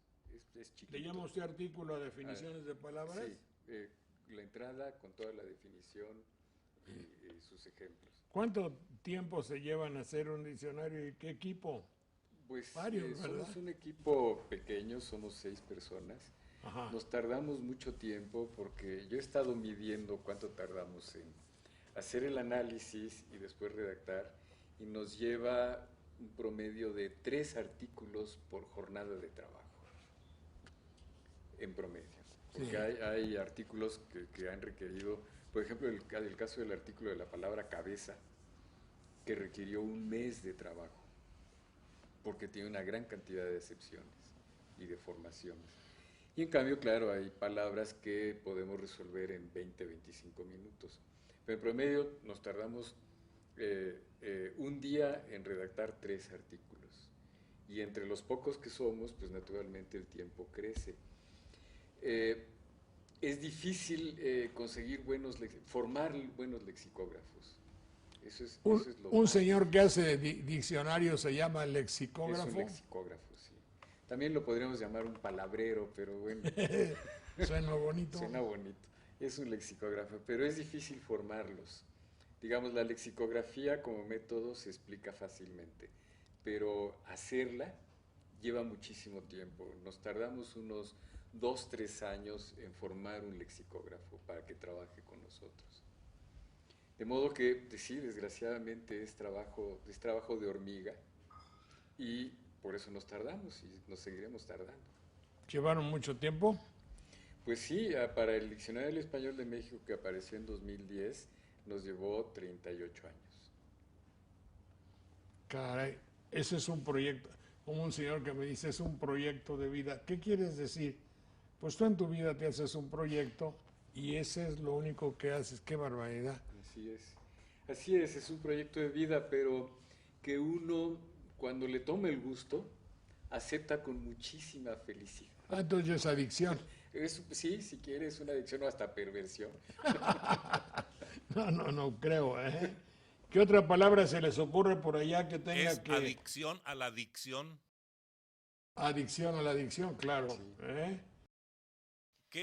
Es chiquito. ¿Le llama usted artículo a definiciones de palabras? Sí, la entrada con toda la definición y sus ejemplos. ¿Cuánto tiempo se llevan a hacer un diccionario y qué equipo? Pues varios, ¿verdad? somos un equipo pequeño, somos 6 personas. Ajá. Nos tardamos mucho tiempo porque yo he estado midiendo cuánto tardamos en hacer el análisis y después redactar, y nos lleva un promedio de 3 artículos por jornada de trabajo, en promedio. porque hay artículos que han requerido, por ejemplo, el caso del artículo de la palabra cabeza, que requirió un mes de trabajo, porque tiene una gran cantidad de excepciones y deformaciones. Y en cambio, claro, hay palabras que podemos resolver en 20, 25 minutos. Pero en promedio nos tardamos un día en redactar 3 artículos. Y entre los pocos que somos, pues naturalmente el tiempo crece. Es difícil conseguir formar buenos lexicógrafos. Eso es lo Un más señor que hace diccionario se llama lexicógrafo. Es un lexicógrafo, sí. También lo podríamos llamar un palabrero, pero bueno. Suena bonito. Suena bonito. Es un lexicógrafo, pero es difícil formarlos. Digamos, la lexicografía como método se explica fácilmente, pero hacerla lleva muchísimo tiempo. Nos tardamos unos 2, 3 años en formar un lexicógrafo para que trabaje con nosotros. De modo que, sí, desgraciadamente es trabajo de hormiga y por eso nos tardamos y nos seguiremos tardando. ¿Llevaron mucho tiempo? Pues sí, para el Diccionario del Español de México, que apareció en 2010, nos llevó 38 años. Caray, ese es un proyecto, como un señor que me dice, es un proyecto de vida. ¿Qué quieres decir? Pues tú en tu vida te haces un proyecto y ese es lo único que haces. ¡Qué barbaridad! Así es un proyecto de vida, pero que uno, cuando le toma el gusto, acepta con muchísima felicidad. Entonces es adicción. Sí, si quieres, una adicción o hasta perversión. No creo, ¿eh? ¿Qué otra palabra se les ocurre por allá que tenga que... adicción a la adicción. Adicción a la adicción, claro. Sí.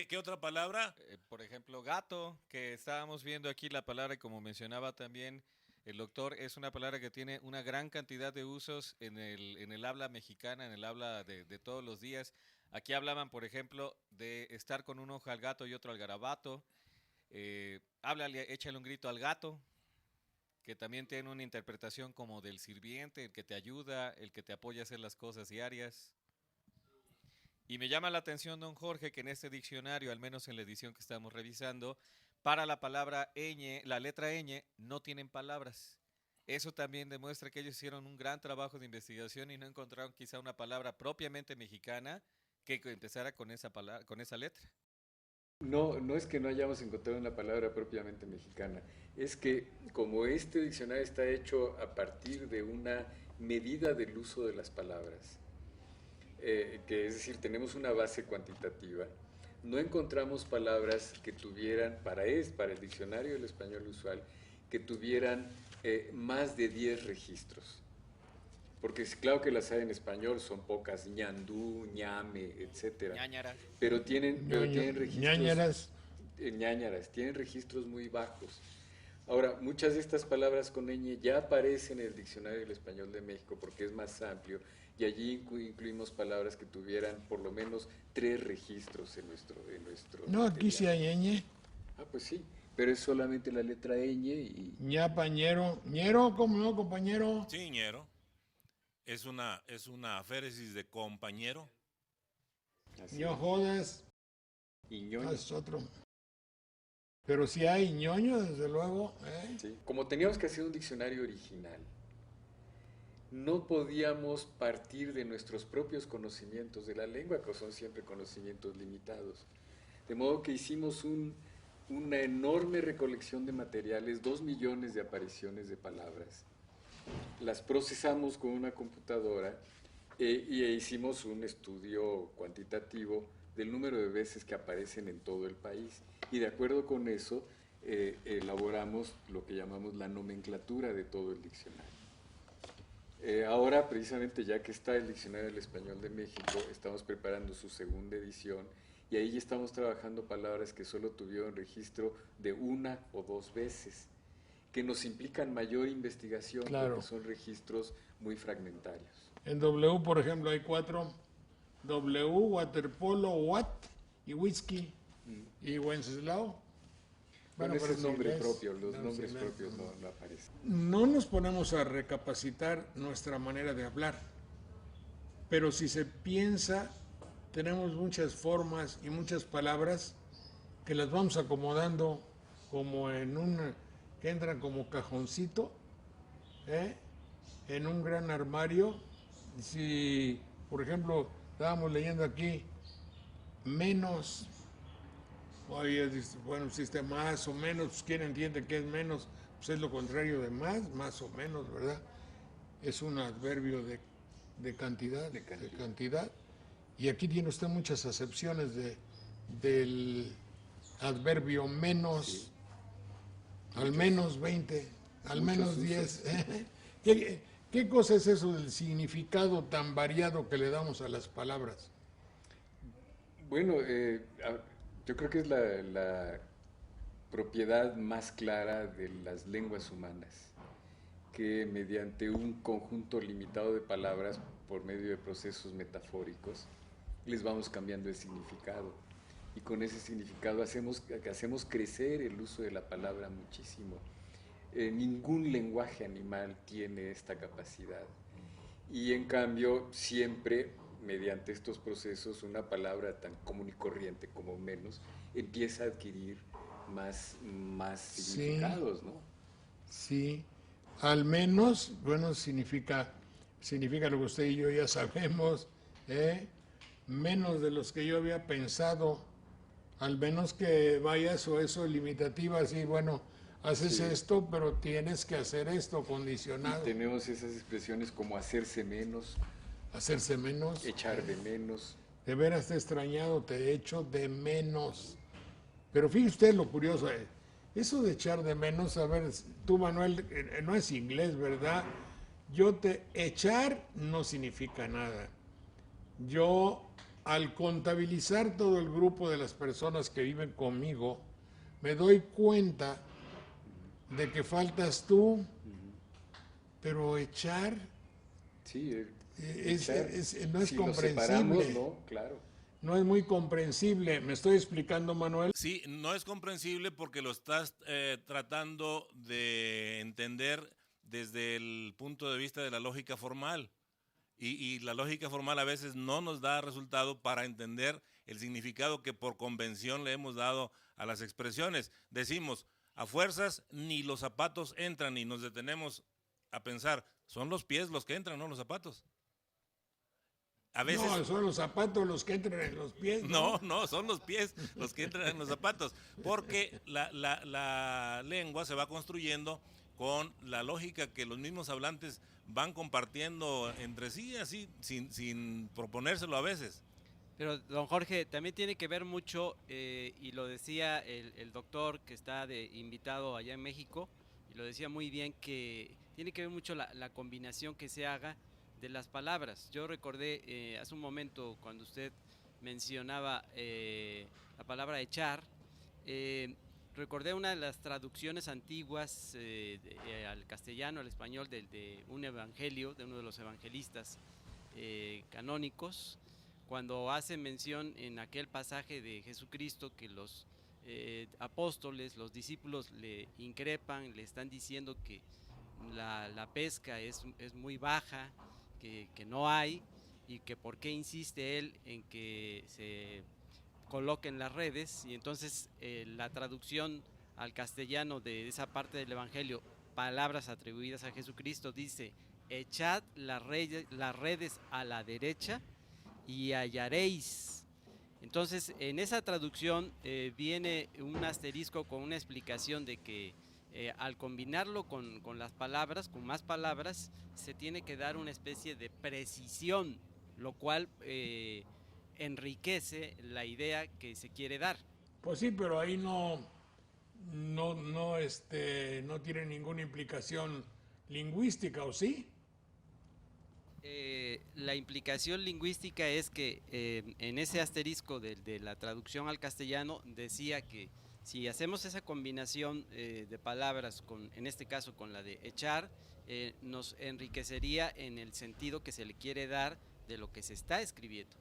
¿Qué otra palabra? Por ejemplo, gato, que estábamos viendo aquí la palabra, y como mencionaba también el doctor, es una palabra que tiene una gran cantidad de usos en el habla mexicana, en el habla de todos los días. Aquí hablaban, por ejemplo, de estar con un ojo al gato y otro al garabato. Háblale, échale un grito al gato, que también tiene una interpretación como del sirviente, el que te ayuda, el que te apoya a hacer las cosas diarias. Y me llama la atención, don Jorge, que en este diccionario, al menos en la edición que estamos revisando, para la palabra ñ, la letra ñ, no tienen palabras. Eso también demuestra que ellos hicieron un gran trabajo de investigación y no encontraron quizá una palabra propiamente mexicana que empezara con esa palabra, con esa letra. No es que no hayamos encontrado una palabra propiamente mexicana, es que como este diccionario está hecho a partir de una medida del uso de las palabras, que es decir, tenemos una base cuantitativa, no encontramos palabras que tuvieran, para el diccionario del español usual, que tuvieran más de 10 registros. Porque es claro que las hay en español, son pocas, ñandú, ñame, etcétera. Ñañara. Pero tienen registros. Ñañaras. Ñañaras, tienen registros muy bajos. Ahora, muchas de estas palabras con ñ ya aparecen en el Diccionario del Español de México porque es más amplio y allí incluimos palabras que tuvieran por lo menos 3 registros en nuestro No, aquí sí hay ñ. Ah, pues sí, pero es solamente la letra ñ y... Ñapañero. Ñero, ¿cómo no, compañero? Sí, ñero. Es una aféresis de compañero. así No es. jodas. Y ñoño. Es otro. Pero si hay ñoño, desde luego. Sí. Como teníamos que hacer un diccionario original, no podíamos partir de nuestros propios conocimientos de la lengua, que son siempre conocimientos limitados. De modo que hicimos una enorme recolección de materiales, 2 millones de apariciones de palabras. Las procesamos con una computadora y hicimos un estudio cuantitativo del número de veces que aparecen en todo el país. Y de acuerdo con eso, elaboramos lo que llamamos la nomenclatura de todo el diccionario. Ahora, precisamente, ya que está el Diccionario del Español de México, estamos preparando su segunda edición y ahí estamos trabajando palabras que solo tuvieron registro de 1 o 2 veces, que nos implican mayor investigación, Claro. porque son registros muy fragmentarios. En W, por ejemplo, hay 4. W, waterpolo, what y whisky. Y Wenceslao. Bueno, ese pero es si nombre lees- propio, los no, nombres si lees- propios no aparecen. No nos ponemos a recapacitar nuestra manera de hablar, pero si se piensa tenemos muchas formas y muchas palabras que las vamos acomodando como que entran como cajoncito, ¿eh? En un gran armario. Si, por ejemplo, estábamos leyendo aquí, menos, bueno, existe más o menos, pues, ¿quién entiende qué es menos? Pues es lo contrario de más o menos, ¿verdad? Es un adverbio de cantidad, de cantidad. Y aquí tiene usted muchas acepciones del adverbio menos, sí. Al menos 20, al menos 10. ¿Qué cosa es eso del significado tan variado que le damos a las palabras? Bueno, yo creo que es la propiedad más clara de las lenguas humanas, que mediante un conjunto limitado de palabras, por medio de procesos metafóricos, les vamos cambiando el significado. Y con ese significado hacemos crecer el uso de la palabra muchísimo. Ningún lenguaje animal tiene esta capacidad. Y en cambio, siempre, mediante estos procesos, una palabra tan común y corriente como menos empieza a adquirir más significados, ¿no? Sí, al menos, bueno, significa lo que usted y yo ya sabemos, menos de los que yo había pensado, al menos que vayas o eso limitativa, así, bueno, haces esto, pero tienes que hacer esto, condicionado. Y tenemos esas expresiones como hacerse menos, echar de menos. De veras te he extrañado, te echo de menos. Pero fíjese usted lo curioso, eso de echar de menos, a ver, tú, Manuel, no es inglés, ¿verdad? Echar no significa nada. Yo, al contabilizar todo el grupo de las personas que viven conmigo, me doy cuenta de que faltas tú, pero echar, sí, no es si comprensible. Lo separamos, no, claro. No es muy comprensible. ¿Me estoy explicando, Manuel? Sí, no es comprensible porque lo estás tratando de entender desde el punto de vista de la lógica formal. Y la lógica formal a veces no nos da resultado para entender el significado que por convención le hemos dado a las expresiones. Decimos, a fuerzas ni los zapatos entran y nos detenemos a pensar, son los pies los que entran, no los zapatos. A veces, no, son los zapatos los que entran en los pies. No, son los pies los que entran en los zapatos, porque la lengua se va construyendo con la lógica que los mismos hablantes van compartiendo entre sí, así, sin proponérselo a veces. Pero, don Jorge, también tiene que ver mucho, y lo decía el doctor que está de invitado allá en México, y lo decía muy bien, que tiene que ver mucho la combinación que se haga de las palabras. Yo recordé hace un momento cuando usted mencionaba la palabra echar, recordé una de las traducciones antiguas al castellano, al español, de un evangelio, de uno de los evangelistas canónicos, cuando hace mención en aquel pasaje de Jesucristo que los apóstoles, los discípulos le increpan, le están diciendo que la pesca es muy baja, que no hay, y que por qué insiste él en que se coloquen las redes. Y entonces la traducción al castellano de esa parte del evangelio, palabras atribuidas a Jesucristo, dice: echad las redes a la derecha y hallaréis. Entonces en esa traducción viene un asterisco con una explicación de que al combinarlo con las palabras, con más palabras, se tiene que dar una especie de precisión, lo cual enriquece la idea que se quiere dar. Pues sí, pero ahí no tiene ninguna implicación lingüística, ¿o sí? La implicación lingüística es que en ese asterisco de la traducción al castellano decía que si hacemos esa combinación de palabras, en este caso con la de echar, nos enriquecería en el sentido que se le quiere dar de lo que se está escribiendo.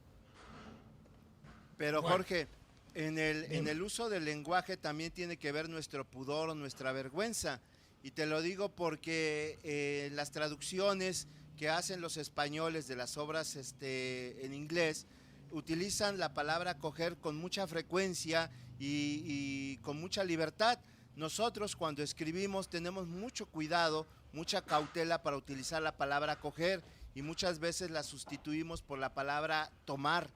Pero Jorge, en el uso del lenguaje también tiene que ver nuestro pudor o nuestra vergüenza. Y te lo digo porque las traducciones que hacen los españoles de las obras en inglés, utilizan la palabra coger con mucha frecuencia y con mucha libertad. Nosotros cuando escribimos tenemos mucho cuidado, mucha cautela para utilizar la palabra coger y muchas veces la sustituimos por la palabra tomar,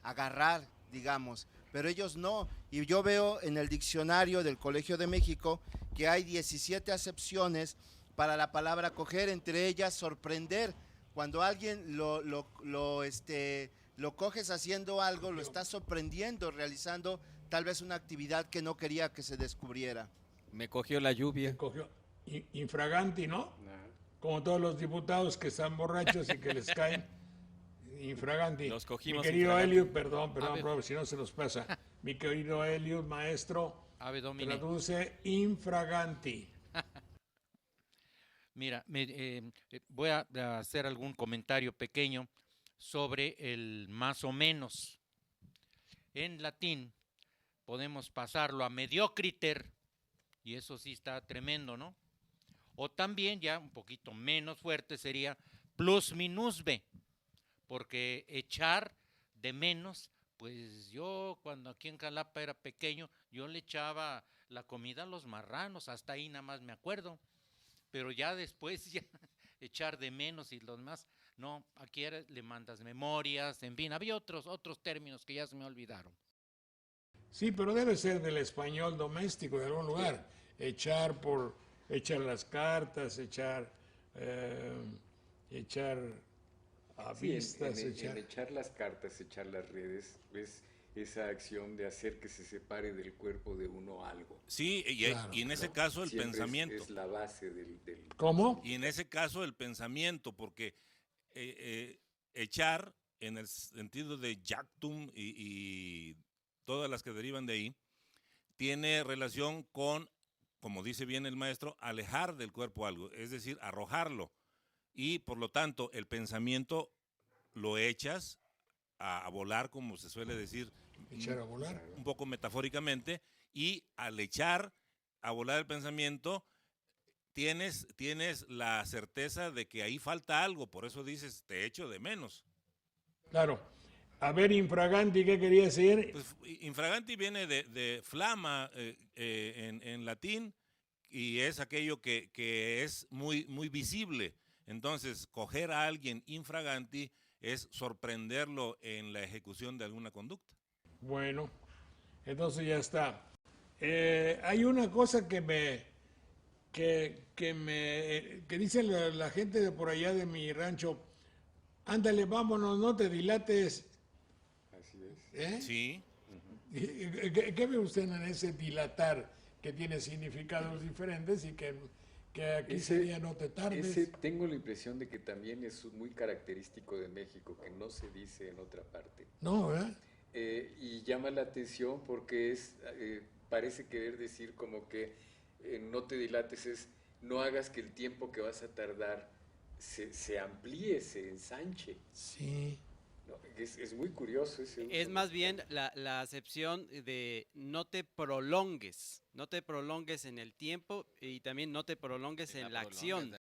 agarrar, digamos, pero ellos no. Y yo veo en el diccionario del Colegio de México que hay 17 acepciones para la palabra coger, entre ellas sorprender. Cuando alguien lo coges haciendo algo, lo estás sorprendiendo, realizando tal vez una actividad que no quería que se descubriera. Me cogió la lluvia. Me cogió infraganti, ¿no? Nah. Como todos los diputados que están borrachos y que les caen infraganti. Los cogimos Mi querido infraganti. Eliud, perdón, ver. Robert, si no se nos pasa. Mi querido Eliud, maestro, Ave Domine. traduce infraganti. Mira, voy a hacer algún comentario pequeño sobre el más o menos. En latín podemos pasarlo a mediocriter, y eso sí está tremendo, ¿no? O también, ya un poquito menos fuerte, sería plus minus b, porque echar de menos, pues yo cuando aquí en Jalapa era pequeño, yo le echaba la comida a los marranos, hasta ahí nada más me acuerdo. Pero ya después ya echar de menos y los demás, no, aquí le mandas memorias, en fin, había otros términos que ya se me olvidaron. Sí, pero debe ser del español doméstico de algún lugar. Echar las cartas, echar a Sí, vistas, en echar las cartas, echar las redes, es esa acción de hacer que se separe del cuerpo de uno algo. Sí, Claro, y en ese claro. caso el Siempre pensamiento. es la base del ¿Cómo? Y en ese caso el pensamiento, porque echar en el sentido de jactum y todas las que derivan de ahí, tiene relación con, como dice bien el maestro, alejar del cuerpo algo, es decir, arrojarlo. Y por lo tanto el pensamiento lo echas a volar, como se suele decir, Echar a volar. un poco metafóricamente, y al echar a volar el pensamiento, tienes la certeza de que ahí falta algo, por eso dices, te echo de menos. Claro. A ver, infraganti, ¿qué quería decir? Pues infraganti viene de flama en latín, y es aquello que es muy, muy visible. Entonces, coger a alguien infraganti es sorprenderlo en la ejecución de alguna conducta. Bueno, entonces ya está. Hay una cosa que dice la gente de por allá de mi rancho. Ándale, vámonos, no te dilates. Así es. ¿Eh? Sí, ¿Qué ve usted en ese dilatar que tiene significados diferentes y que aquí Ese- sería no te tardes? Tengo la impresión de que también es muy característico de México, que no se dice en otra parte. No, ¿verdad? Y llama la atención porque parece querer decir como que no te dilates, es no hagas que el tiempo que vas a tardar se amplíe, se ensanche. Sí. ¿No? Es muy curioso ese uso. Es más bien la acepción de no te prolongues en el tiempo y también no te prolongues en la acción.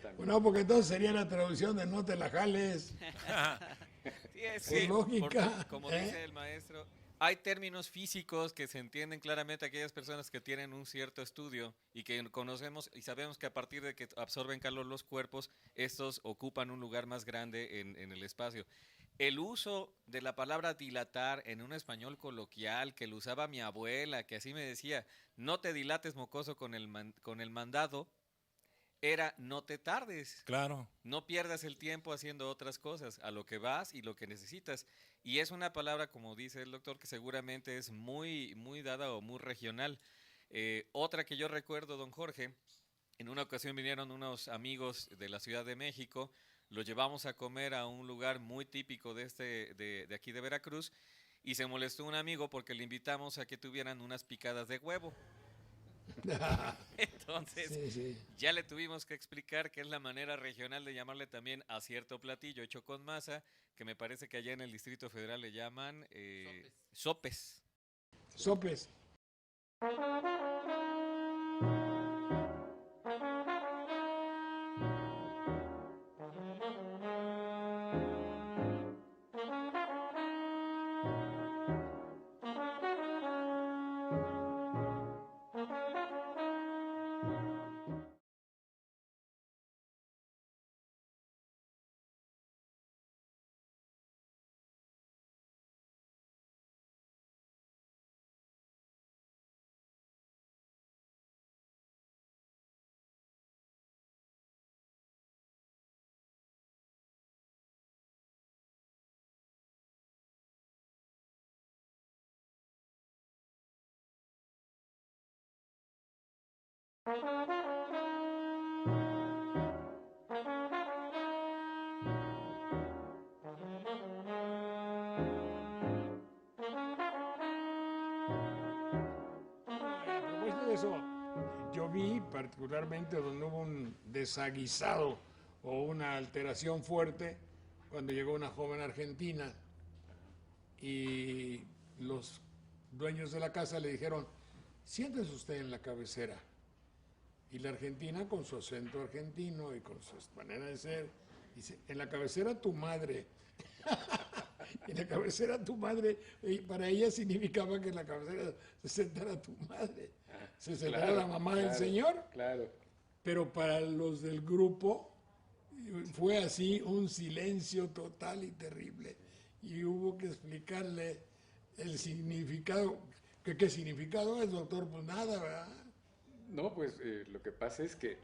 También. No, porque entonces sería la traducción de no te la jales. Sí, es Por lógica, porque, como ¿eh? dice el maestro, hay términos físicos que se entienden claramente aquellas personas que tienen un cierto estudio y que conocemos y sabemos que a partir de que absorben calor los cuerpos, estos ocupan un lugar más grande en el espacio. El uso de la palabra dilatar en un español coloquial que lo usaba mi abuela, que así me decía, no te dilates mocoso con el mandado, era no te tardes. claro. No pierdas el tiempo haciendo otras cosas, a lo que vas y lo que necesitas. Y es una palabra, como dice el doctor, que seguramente es muy, muy dada o muy regional. Otra que yo recuerdo, don Jorge, en una ocasión vinieron unos amigos de la Ciudad de México, los llevamos a comer a un lugar muy típico de aquí de Veracruz, y se molestó un amigo porque le invitamos a que tuvieran unas picadas de huevo. Entonces, Sí, sí. ya le tuvimos que explicar que es la manera regional de llamarle también a cierto platillo hecho con masa, que me parece que allá en el Distrito Federal le llaman sopes. Sopes. A propósito de eso, yo vi particularmente donde hubo un desaguisado o una alteración fuerte cuando llegó una joven argentina y los dueños de la casa le dijeron, siéntese usted en la cabecera. Y la argentina, con su acento argentino y con su manera de ser, dice, en la cabecera tu madre. En la cabecera tu madre, y para ella significaba que en la cabecera se sentara tu madre, se sentara Claro, la mamá del claro, señor. Claro. Pero para los del grupo fue así un silencio total y terrible. Y hubo que explicarle el significado. ¿Qué significado es, doctor? Pues nada, ¿verdad? No, pues lo que pasa es que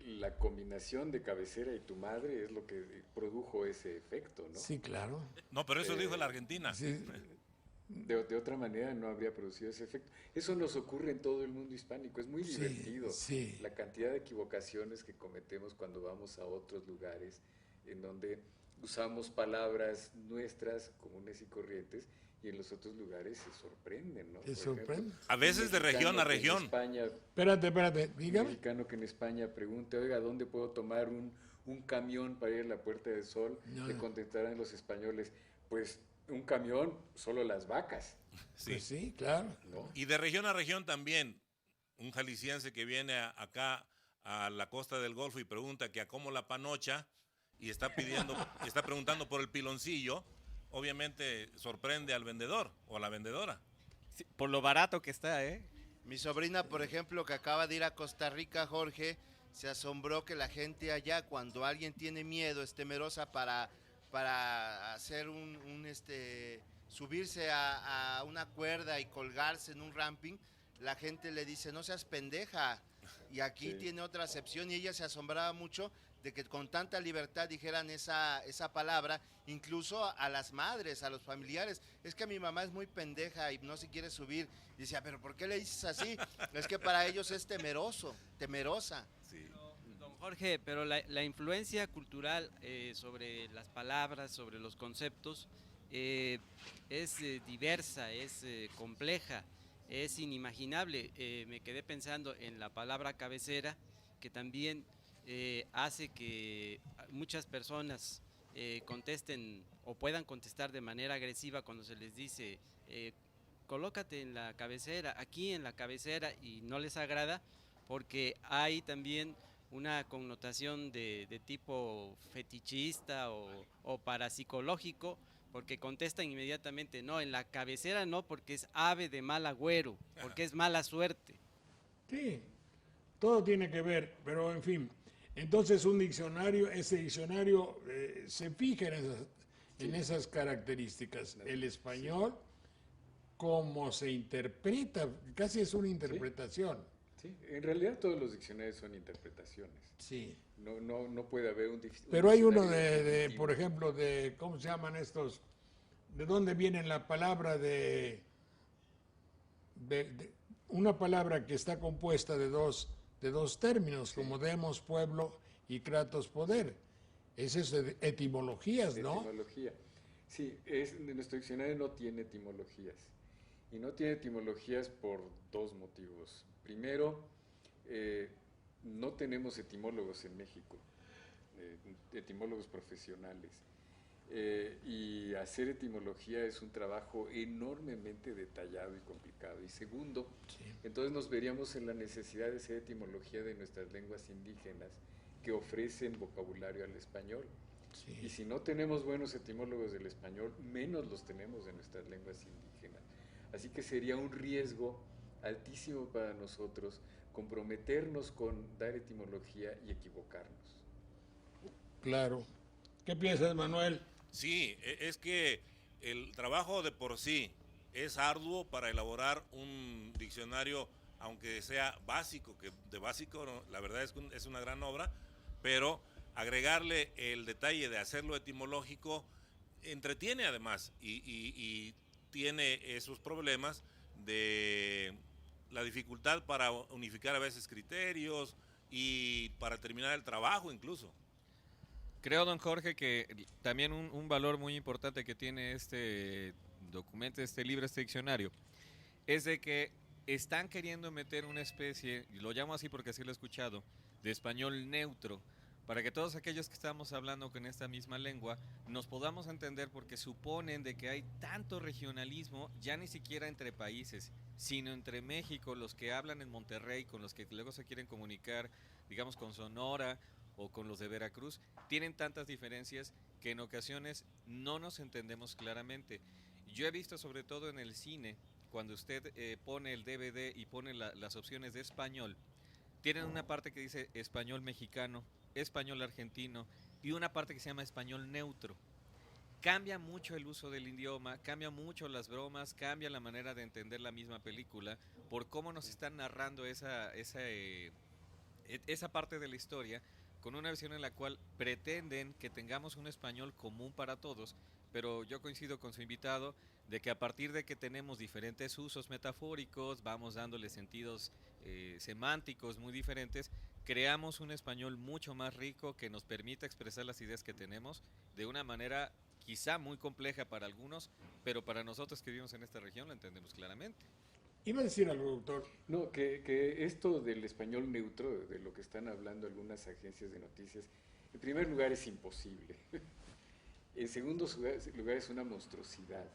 la combinación de cabecera y tu madre es lo que produjo ese efecto, ¿no? Sí, claro. No, pero eso dijo la Argentina. Sí, De otra manera no habría producido ese efecto. Eso nos ocurre en todo el mundo hispánico, es muy Sí, divertido. sí. La cantidad de equivocaciones que cometemos cuando vamos a otros lugares en donde usamos palabras nuestras comunes y corrientes y en los otros lugares se sorprenden, ¿no? Se Por ejemplo, sorprende. A veces de un región a mexicano que en región. España, Espérate, un dígame. mexicano que en España pregunte, oiga, ¿dónde puedo tomar un camión para ir a la Puerta del Sol? No. Le contestarán los españoles, pues un camión, solo las vacas, Sí. Pues sí, claro. ¿no? Y de región a región también. Un jalisciense que viene acá a la costa del Golfo y pregunta que a cómo la panocha y está preguntando por el piloncillo, obviamente sorprende al vendedor o a la vendedora. Sí, por lo barato que está, ¿eh? Mi sobrina, por ejemplo, que acaba de ir a Costa Rica, Jorge, se asombró que la gente allá, cuando alguien tiene miedo, es temerosa para hacer subirse a una cuerda y colgarse en un ramping, la gente le dice, no seas pendeja. Y aquí Sí. tiene otra acepción y ella se asombraba mucho de que con tanta libertad dijeran esa palabra, incluso a las madres, a los familiares. Es que mi mamá es muy pendeja y no se quiere subir. Y decía, pero ¿por qué le dices así? Es que para ellos es temerosa. Sí. Don Jorge, pero la influencia cultural sobre las palabras, sobre los conceptos, es diversa, es compleja, es inimaginable. Me quedé pensando en la palabra cabecera, que también hace que muchas personas contesten o puedan contestar de manera agresiva cuando se les dice colócate en la cabecera, aquí en la cabecera, y no les agrada porque hay también una connotación de tipo fetichista o parapsicológico, porque contestan inmediatamente, no, en la cabecera no, porque es ave de mal agüero, porque es mala suerte. Sí, todo tiene que ver, pero en fin. Entonces ese diccionario se fija en esas características. El español, cómo se interpreta, casi es una interpretación. Sí, en realidad todos los diccionarios son interpretaciones. Sí. No puede haber un Pero hay uno diccionario de, definitivo. por ejemplo, ¿cómo se llaman estos? ¿De dónde viene la palabra de una palabra que está compuesta de dos términos, como demos, pueblo, y kratos, poder? Esa es de etimologías, ¿no? Etimología. Sí, nuestro diccionario no tiene etimologías. Y no tiene etimologías por dos motivos. Primero, no tenemos etimólogos en México, etimólogos profesionales. Y hacer etimología es un trabajo enormemente detallado y complicado. Y segundo, entonces nos veríamos en la necesidad de hacer etimología de nuestras lenguas indígenas que ofrecen vocabulario al español. Sí. Y si no tenemos buenos etimólogos del español, menos los tenemos de nuestras lenguas indígenas. Así que sería un riesgo altísimo para nosotros comprometernos con dar etimología y equivocarnos. Claro. ¿Qué piensas, Manuel? Sí, es que el trabajo de por sí es arduo para elaborar un diccionario, aunque sea básico, que de básico la verdad es que es una gran obra, pero agregarle el detalle de hacerlo etimológico entretiene además y tiene esos problemas de la dificultad para unificar a veces criterios y para terminar el trabajo incluso. Creo, don Jorge, que también un valor muy importante que tiene este documento, este libro, este diccionario, es de que están queriendo meter una especie, y lo llamo así porque así lo he escuchado, de español neutro, para que todos aquellos que estamos hablando con esta misma lengua nos podamos entender, porque suponen de que hay tanto regionalismo, ya ni siquiera entre países, sino entre México, los que hablan en Monterrey, con los que luego se quieren comunicar, digamos, con Sonora o con los de Veracruz, tienen tantas diferencias que en ocasiones no nos entendemos claramente. Yo he visto, sobre todo en el cine, cuando usted pone el DVD y pone las opciones de español, tienen una parte que dice español mexicano, español argentino y una parte que se llama español neutro. Cambia mucho el uso del idioma, cambia mucho las bromas, cambia la manera de entender la misma película por cómo nos están narrando esa parte de la historia, con una versión en la cual pretenden que tengamos un español común para todos, pero yo coincido con su invitado de que a partir de que tenemos diferentes usos metafóricos, vamos dándole sentidos semánticos muy diferentes, creamos un español mucho más rico que nos permita expresar las ideas que tenemos de una manera quizá muy compleja para algunos, pero para nosotros que vivimos en esta región lo entendemos claramente. Iba a decir algo, doctor. No, que esto del español neutro, de lo que están hablando algunas agencias de noticias, en primer lugar es imposible. En segundo lugar es una monstruosidad.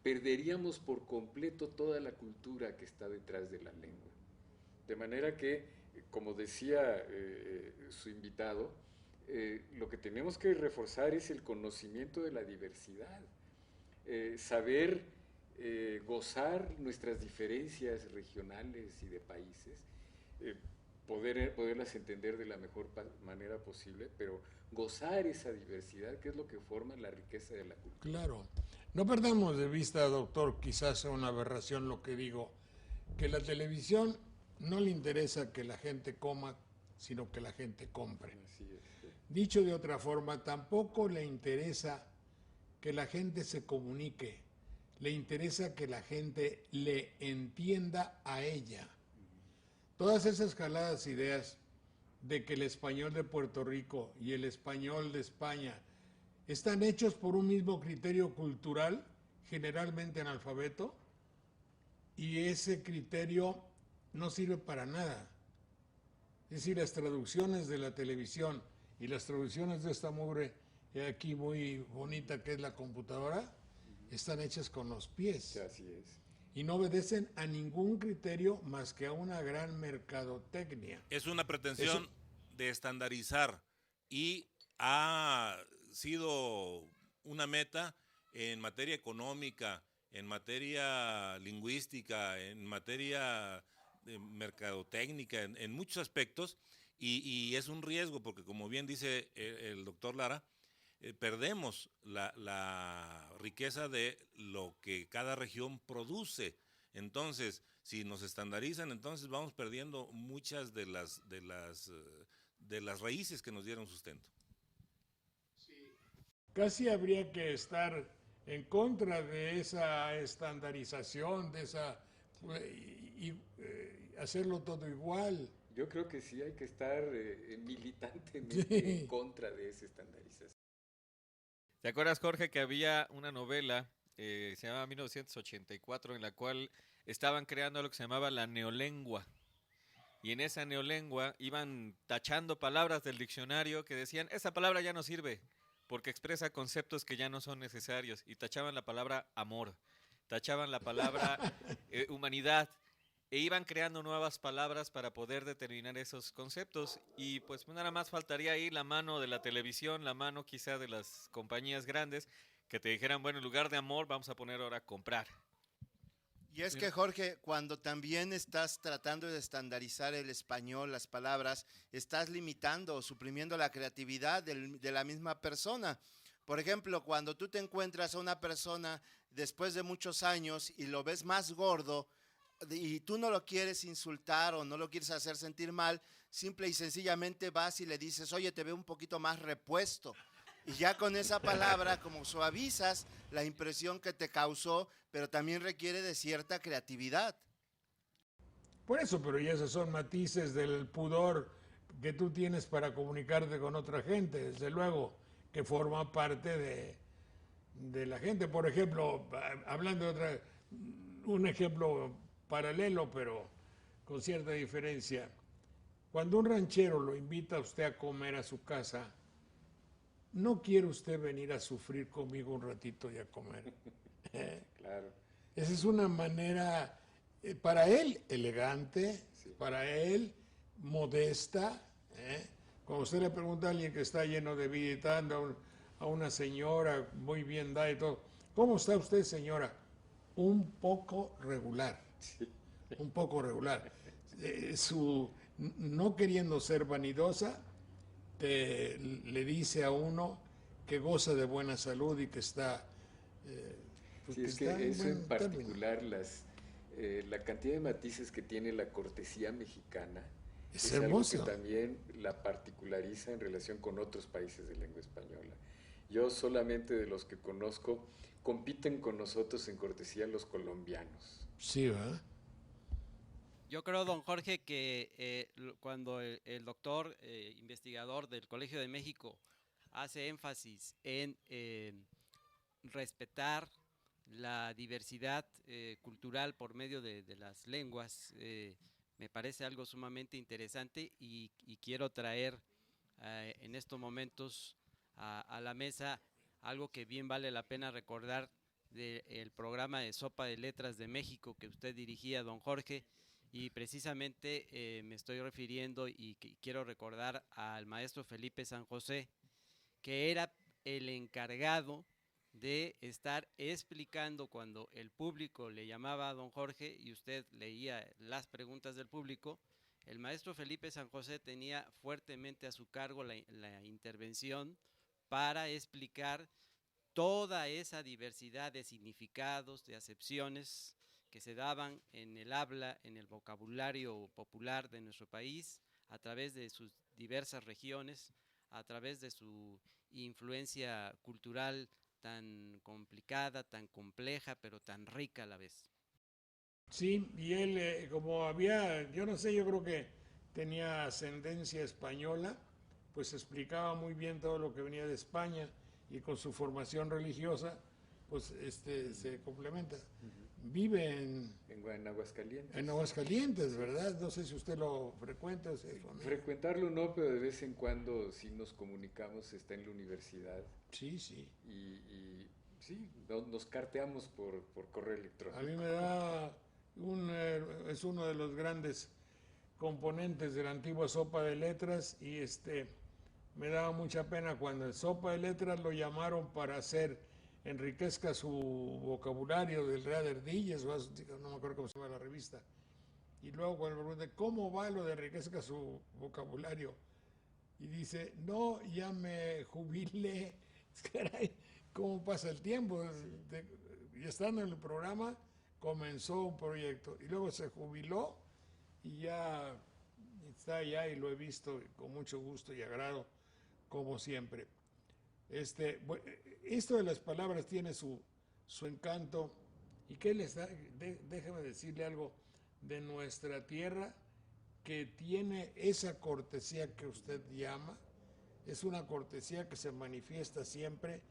Perderíamos por completo toda la cultura que está detrás de la lengua. De manera que, como decía su invitado, lo que tenemos que reforzar es el conocimiento de la diversidad, saber gozar nuestras diferencias regionales y de países, poderlas entender de la mejor manera posible, pero gozar esa diversidad, que es lo que forma la riqueza de la cultura. Claro. No perdamos de vista, doctor, quizás sea una aberración lo que digo, que la televisión no le interesa que la gente coma, sino que la gente compre. Así es, sí. Dicho de otra forma, tampoco le interesa que la gente se comunique, le interesa que la gente le entienda a ella. Todas esas jaladas ideas de que el español de Puerto Rico y el español de España están hechos por un mismo criterio cultural, generalmente analfabeto, y ese criterio no sirve para nada. Es decir, las traducciones de la televisión y las traducciones de esta mugre aquí muy bonita que es la computadora, están hechas con los pies. Así es. Y no obedecen a ningún criterio más que a una gran mercadotecnia. Es una pretensión de estandarizar y ha sido una meta en materia económica, en materia lingüística, en materia mercadotécnica, en muchos aspectos, y es un riesgo porque, como bien dice el doctor Lara, perdemos la riqueza de lo que cada región produce. Entonces, si nos estandarizan, entonces vamos perdiendo muchas de las raíces que nos dieron sustento. Sí. Casi habría que estar en contra de esa estandarización, de esa hacerlo todo igual. Yo creo que sí hay que estar militantemente en contra de esa estandarización. ¿Te acuerdas, Jorge, que había una novela, se llamaba 1984, en la cual estaban creando lo que se llamaba la neolengua? Y en esa neolengua iban tachando palabras del diccionario que decían, esa palabra ya no sirve, porque expresa conceptos que ya no son necesarios. Y tachaban la palabra amor, tachaban la palabra humanidad, e iban creando nuevas palabras para poder determinar esos conceptos. Y pues nada más faltaría ahí la mano de la televisión, la mano quizá de las compañías grandes, que te dijeran, bueno, en lugar de amor vamos a poner ahora comprar. Y es que, Jorge, cuando también estás tratando de estandarizar el español, las palabras, estás limitando o suprimiendo la creatividad de la misma persona. Por ejemplo, cuando tú te encuentras a una persona después de muchos años y lo ves más gordo, y tú no lo quieres insultar o no lo quieres hacer sentir mal, simple y sencillamente vas y le dices, oye, te veo un poquito más repuesto. Y ya con esa palabra como suavizas la impresión que te causó, pero también requiere de cierta creatividad. Por eso, pero ya esos son matices del pudor que tú tienes para comunicarte con otra gente, desde luego, que forma parte de la gente. Por ejemplo, hablando de un ejemplo paralelo, pero con cierta diferencia. Cuando un ranchero lo invita a usted a comer a su casa, ¿no quiere usted venir a sufrir conmigo un ratito y a comer? Claro. Esa es una manera, para él, elegante, para él, modesta. Cuando usted le pregunta a alguien que está lleno de vida y tal, a una señora muy bien dada y todo, ¿cómo está usted, señora? Un poco regular. Sí. Un poco regular. No queriendo ser vanidosa, le dice a uno que goza de buena salud y que está... pues sí, es que eso en particular, la cantidad de matices que tiene la cortesía mexicana es hermoso. Algo que también la particulariza en relación con otros países de lengua española. Yo solamente de los que conozco, compiten con nosotros en cortesía los colombianos. Sí, ¿verdad? Yo creo, don Jorge, que cuando el doctor investigador del Colegio de México hace énfasis en respetar la diversidad cultural por medio de las lenguas, me parece algo sumamente interesante y quiero traer en estos momentos a la mesa algo que bien vale la pena recordar del programa de Sopa de Letras de México que usted dirigía, don Jorge, y precisamente me estoy refiriendo y quiero recordar al maestro Felipe San José, que era el encargado de estar explicando cuando el público le llamaba a don Jorge y usted leía las preguntas del público. El maestro Felipe San José tenía fuertemente a su cargo la intervención para explicar toda esa diversidad de significados, de acepciones que se daban en el habla, en el vocabulario popular de nuestro país, a través de sus diversas regiones, a través de su influencia cultural tan complicada, tan compleja, pero tan rica a la vez. Sí, y él, como había, yo no sé, yo creo que tenía ascendencia española, pues explicaba muy bien todo lo que venía de España y con su formación religiosa, pues se complementa. Vive en Aguascalientes. En Aguascalientes, ¿verdad? No sé si usted lo frecuenta. Frecuentarlo no, pero de vez en cuando sí nos comunicamos, está en la universidad. Sí, sí. Y sí, nos carteamos por correo electrónico. A mí me da es uno de los grandes componentes de la antigua Sopa de Letras y me daba mucha pena cuando en Sopa de Letras lo llamaron para enriquezca su vocabulario del Real Ardillas, no me acuerdo cómo se llama la revista. Y luego cuando me pregunté, ¿cómo va lo de enriquezca su vocabulario? Y dice, no, ya me jubilé. Caray, ¿cómo pasa el tiempo? Y estando en el programa, comenzó un proyecto y luego se jubiló y ya está allá y lo he visto con mucho gusto y agrado, como siempre. Esto de las palabras tiene su encanto. ¿Y qué les da? Déjeme decirle algo de nuestra tierra que tiene esa cortesía que usted llama. Es una cortesía que se manifiesta siempre,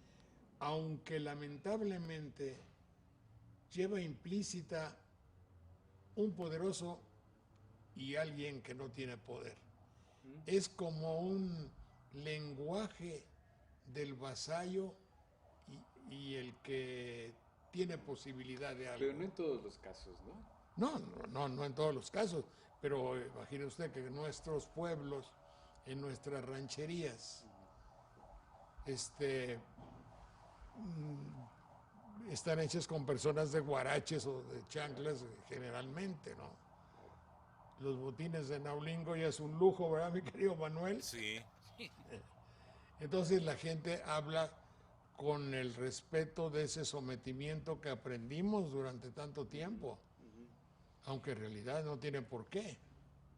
aunque lamentablemente lleva implícita un poderoso y alguien que no tiene poder. Es como un lenguaje del vasallo y el que tiene posibilidad de algo. Pero no en todos los casos, ¿no? No en todos los casos, pero imagine usted que en nuestros pueblos, en nuestras rancherías, están hechas con personas de guaraches o de chanclas generalmente, ¿no? Los botines de Naulingo ya es un lujo, ¿verdad, mi querido Manuel? Sí. Entonces la gente habla con el respeto de ese sometimiento que aprendimos durante tanto tiempo, aunque en realidad no tiene por qué.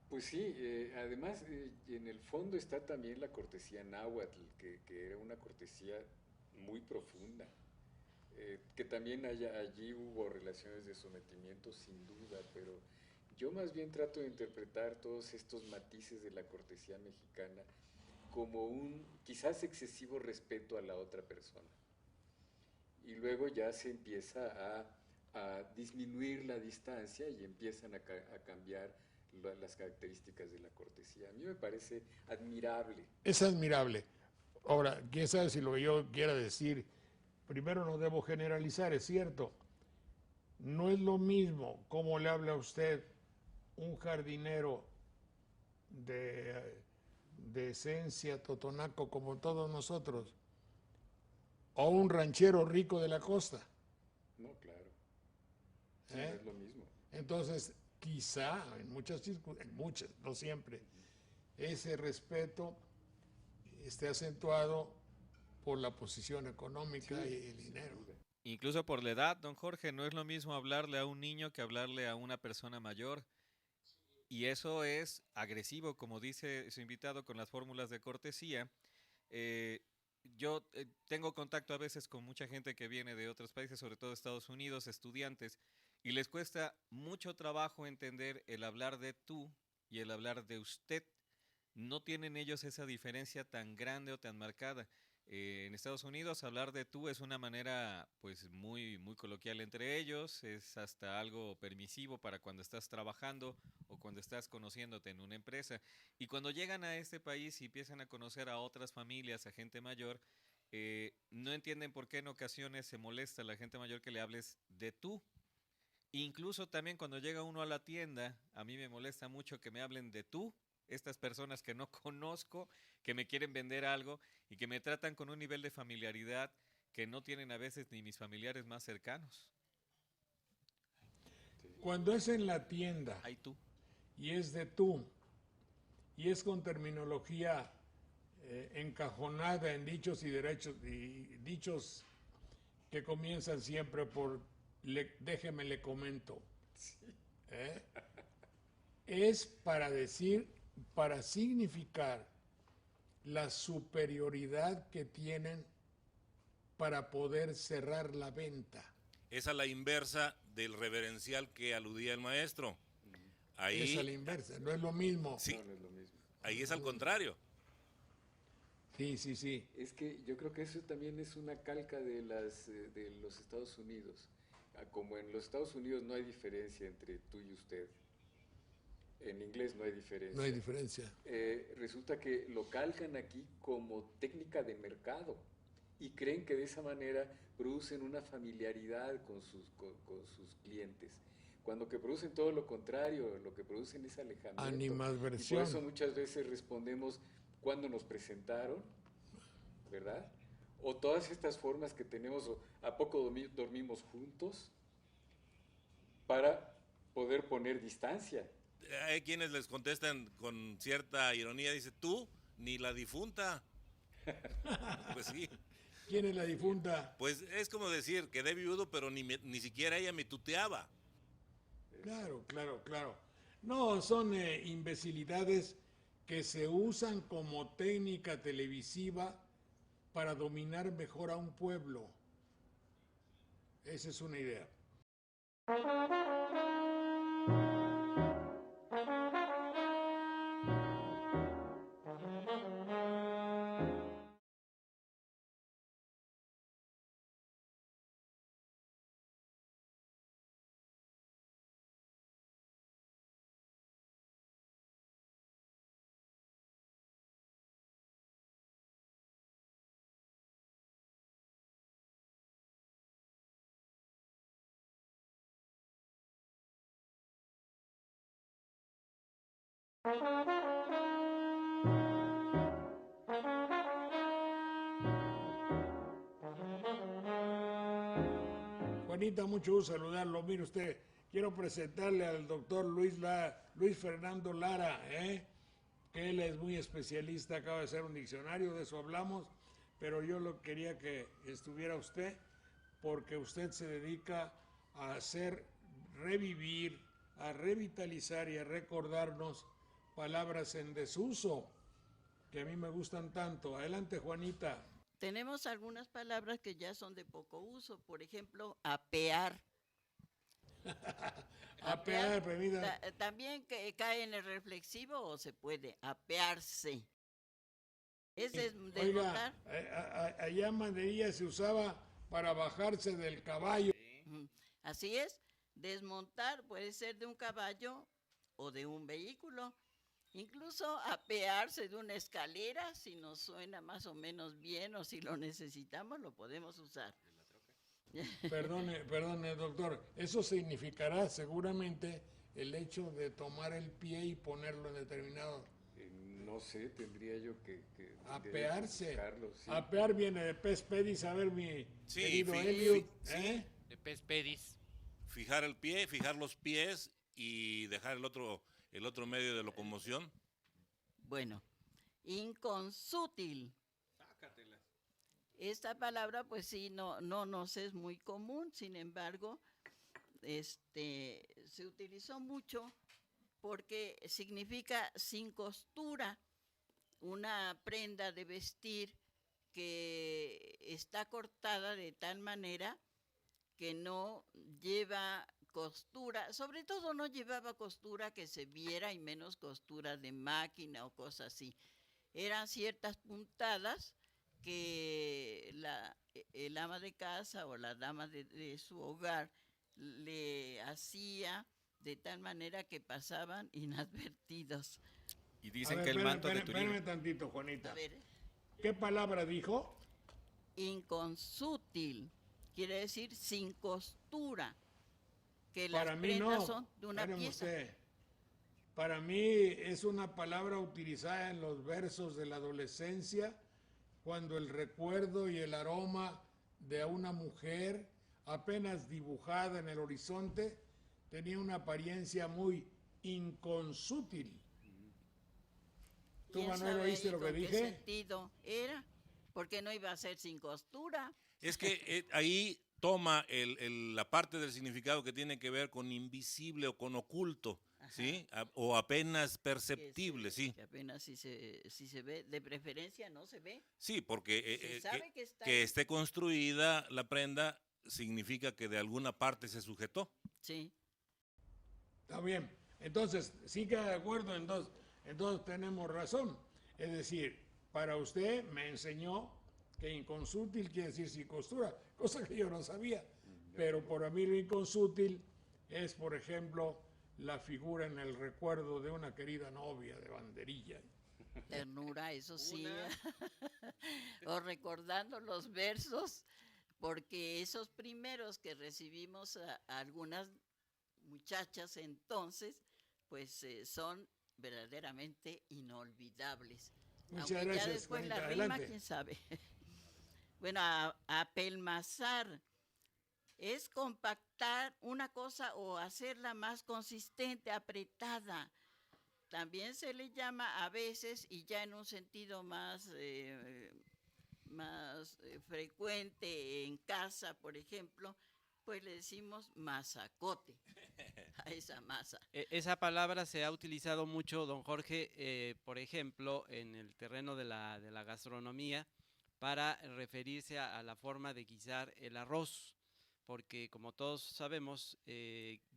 Pues sí, además en el fondo está también la cortesía náhuatl, que era una cortesía muy profunda, que también allí hubo relaciones de sometimiento sin duda, pero yo más bien trato de interpretar todos estos matices de la cortesía mexicana como un quizás excesivo respeto a la otra persona. Y luego ya se empieza a disminuir la distancia y empiezan a cambiar las características de la cortesía. A mí me parece admirable. Es admirable. Ahora, quién sabe si lo que yo quiera decir, primero no debo generalizar, es cierto. No es lo mismo cómo le habla a usted un jardinero de esencia totonaco como todos nosotros, o un ranchero rico de la costa. No, claro. Sí, no es lo mismo. Entonces, quizá en muchas, no siempre, ese respeto esté acentuado por la posición económica Sí, y el sin dinero. duda. Incluso por la edad, don Jorge, no es lo mismo hablarle a un niño que hablarle a una persona mayor. Y eso es agresivo, como dice su invitado, con las fórmulas de cortesía. Eh, yo tengo contacto a veces con mucha gente que viene de otros países, sobre todo Estados Unidos, estudiantes, y les cuesta mucho trabajo entender el hablar de tú y el hablar de usted. No tienen ellos esa diferencia tan grande o tan marcada. En Estados Unidos hablar de tú es una manera pues muy coloquial entre ellos, es hasta algo permisivo para cuando estás trabajando o cuando estás conociéndote en una empresa. Y cuando llegan a este país y empiezan a conocer a otras familias, a gente mayor, no entienden por qué en ocasiones se molesta a la gente mayor que le hables de tú. Incluso también cuando llega uno a la tienda, a mí me molesta mucho que me hablen de tú, estas personas que no conozco, que me quieren vender algo y que me tratan con un nivel de familiaridad que no tienen a veces ni mis familiares más cercanos. Cuando es en la tienda Ay tú. y es de tú, y es con terminología encajonada en dichos y derechos, y dichos que comienzan siempre por déjeme le comento. ¿Eh? Es para decir, para significar la superioridad que tienen para poder cerrar la venta. Es a la inversa del reverencial que aludía el maestro. Ahí, Es a la inversa, no es lo mismo. sí, No, no es lo mismo. ahí es al contrario. Sí, sí, sí. Es que yo creo que eso también es una calca de los Estados Unidos. Como en los Estados Unidos no hay diferencia entre tú y usted, en inglés no hay diferencia. No hay diferencia. Resulta que lo calcan aquí como técnica de mercado y creen que de esa manera producen una familiaridad con sus clientes. Cuando que producen todo lo contrario, lo que producen es alejamiento. Animadversión. Y por eso muchas veces respondemos cuando nos presentaron, ¿verdad? O todas estas formas que tenemos, o ¿a poco dormimos juntos? Para poder poner distancia. Hay quienes les contestan con cierta ironía, dice, tú, ni la difunta. Pues sí. ¿Quién es la difunta? Pues es como decir, quedé viudo, pero ni siquiera ella me tuteaba. Claro, claro, claro. No, son imbecilidades que se usan como técnica televisiva para dominar mejor a un pueblo. Esa es una idea. Juanita, mucho gusto saludarlo. Mire usted, quiero presentarle al doctor Luis Fernando Lara, que él es muy especialista, acaba de hacer un diccionario, de eso hablamos, pero yo lo quería que estuviera usted, porque usted se dedica a hacer revivir, a revitalizar y a recordarnos palabras en desuso que a mí me gustan tanto. Adelante, Juanita. Tenemos algunas palabras que ya son de poco uso, por ejemplo, apear. Apear, permita. También que cae en el reflexivo o se puede apearse. Es desmontar. Oiga, allá en Madeira se usaba para bajarse del caballo. Así es, desmontar puede ser de un caballo o de un vehículo. Incluso apearse de una escalera, si nos suena más o menos bien o si lo necesitamos, lo podemos usar. Perdone, doctor. Eso significará seguramente el hecho de tomar el pie y ponerlo en determinado. No sé, tendría yo que Apearse. buscarlo, sí. Apear viene de pez pedis. A ver, mi Sí, querido sí, Elliot. sí. De pez pedis. Fijar el pie, fijar los pies y dejar el otro medio de locomoción. Bueno, inconsútil. Esta palabra, pues sí, no nos es muy común, sin embargo, se utilizó mucho porque significa sin costura, una prenda de vestir que está cortada de tal manera que no lleva costura, sobre todo no llevaba costura que se viera y menos costura de máquina o cosas así. Eran ciertas puntadas que el ama de casa o la dama de su hogar le hacía de tal manera que pasaban inadvertidos. Y dicen que el manto de Turín. Espérame tantito, Juanita. A ver, ¿Qué palabra dijo? inconsútil, quiere decir sin costura, que las Para mí prendas no. son de una Espéreme pieza. usted. Para mí es una palabra utilizada en los versos de la adolescencia, cuando el recuerdo y el aroma de una mujer apenas dibujada en el horizonte tenía una apariencia muy inconsútil. ¿Tú, ¿Quién Manuel, sabe oíste ahí lo que con qué dije? sentido era? Porque no iba a ser sin costura. Es que ahí toma la parte del significado que tiene que ver con invisible o con oculto, ¿sí? O apenas perceptible, sí. Que apenas si se ve, de preferencia no se ve. Sí, porque Se sabe que está que ahí. esté construida la prenda significa que de alguna parte se sujetó. Sí. Está bien. Entonces, sí queda de acuerdo, entonces tenemos razón. Es decir, para usted me enseñó que inconsútil quiere decir sin costura, cosa que yo no sabía. Pero para mí lo inconsútil es, por ejemplo, la figura en el recuerdo de una querida novia de banderilla. Ternura, eso sí. O recordando los versos, porque esos primeros que recibimos a algunas muchachas entonces, pues son verdaderamente inolvidables. Muchas Aunque gracias, ya después Juanita. la rima, Adelante. quién sabe. Bueno, apelmazar es compactar una cosa o hacerla más consistente, apretada. También se le llama a veces, y ya en un sentido más frecuente en casa, por ejemplo, pues le decimos masacote a esa masa. Esa palabra se ha utilizado mucho, don Jorge, por ejemplo, en el terreno de la gastronomía, para referirse a la forma de guisar el arroz, porque como todos sabemos,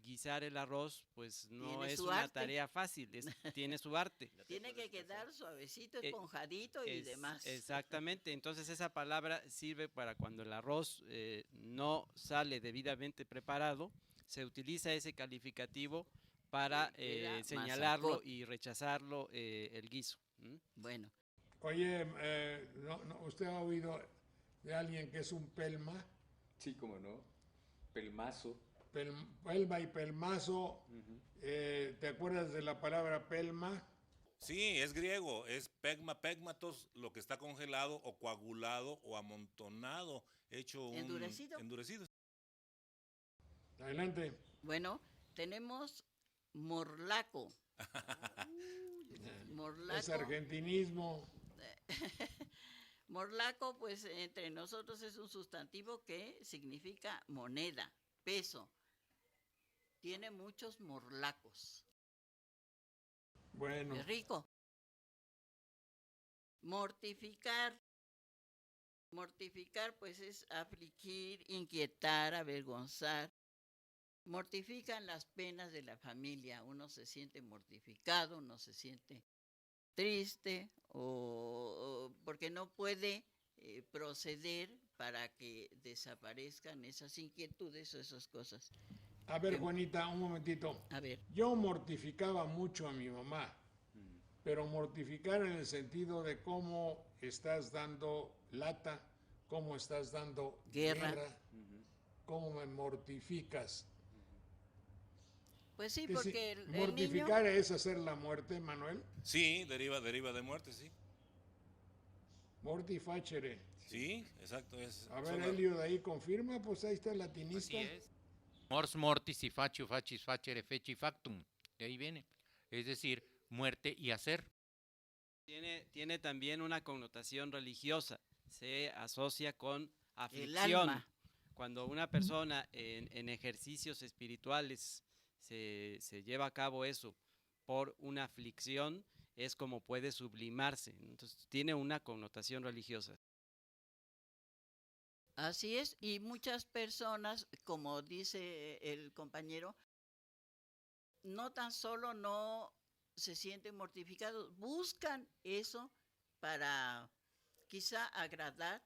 guisar el arroz pues no Tiene es su una arte. tarea fácil, tiene su arte. Tiene que quedar suavecito, Eh, esponjadito y demás. Exactamente, entonces esa palabra sirve para cuando el arroz no sale debidamente preparado, se utiliza ese calificativo para Queda señalarlo masacote. y rechazarlo el guiso. Bueno, Oye, ¿usted ha oído de alguien que es un pelma? Sí, cómo no. Pelmazo. Pelma y pelmazo. ¿Te acuerdas de la palabra pelma? Sí, es griego, es pegma, pegmatos, lo que está congelado o coagulado o amontonado, hecho endurecido. Adelante. bueno, tenemos morlaco. Es Morlaco. argentinismo. Morlaco, pues entre nosotros es un sustantivo que significa moneda, peso. Tiene muchos morlacos. Bueno, Es rico. Mortificar. Mortificar, pues, es afligir, inquietar, avergonzar. Mortifican las penas de la familia. Uno se siente mortificado, uno se siente triste o porque no puede proceder para que desaparezcan esas inquietudes o esas cosas. a ver, Juanita, un momentito. A ver, Yo mortificaba mucho a mi mamá, pero mortificar en el sentido de cómo estás dando lata, cómo estás dando Guerra. cómo me mortificas. pues sí, Que si- porque el niño, mortificar es hacer la muerte, Manuel. Sí, deriva de muerte, sí. Mortifacere. Sí, exacto. A ver, Elio, de ahí confirma, pues ahí está el latinista. Así es. Mors mortis y facio facis facere feci factum. De ahí viene. Es decir, muerte y hacer. Tiene también una connotación religiosa, se asocia con el aflicción. alma. Cuando una persona en ejercicios espirituales se lleva a cabo eso por una aflicción, es como puede sublimarse. Entonces tiene una connotación religiosa. Así es, y muchas personas, como dice el compañero, no tan solo no se sienten mortificados, buscan eso para quizá agradar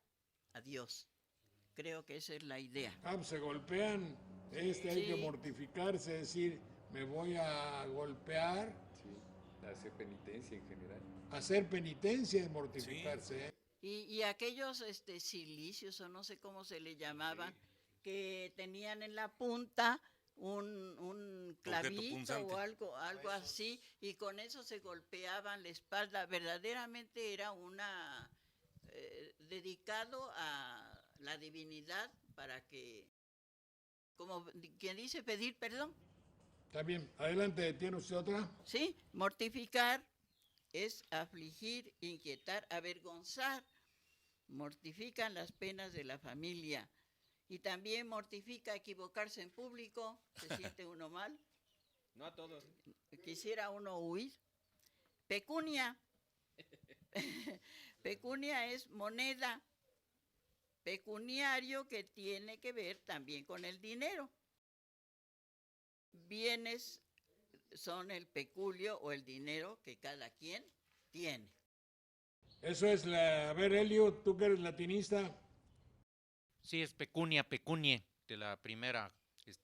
a Dios. Creo que esa es la idea. Ah, pues se golpean, hay que Sí. mortificarse, decir, me voy a golpear, Sí, hacer penitencia en general. hacer penitencia y mortificarse. ¿eh? Y aquellos silicios, o no sé cómo se le llamaban, que tenían en la punta un clavito punzante. o algo así, y con eso se golpeaban la espalda. Verdaderamente era una dedicado a la divinidad para que, como quien dice, pedir perdón. Está bien, adelante, ¿tiene usted otra? Sí, mortificar es afligir, inquietar, avergonzar. Mortifican las penas de la familia. Y también mortifica equivocarse en público. Se siente uno mal. No a todos. Quisiera uno huir. Pecunia. Pecunia es moneda. Pecuniario, que tiene que ver también con el dinero. Bienes son el peculio o el dinero que cada quien tiene. Eso es a ver, Elio, tú que eres latinista, Sí, es pecunia, pecunie, de la primera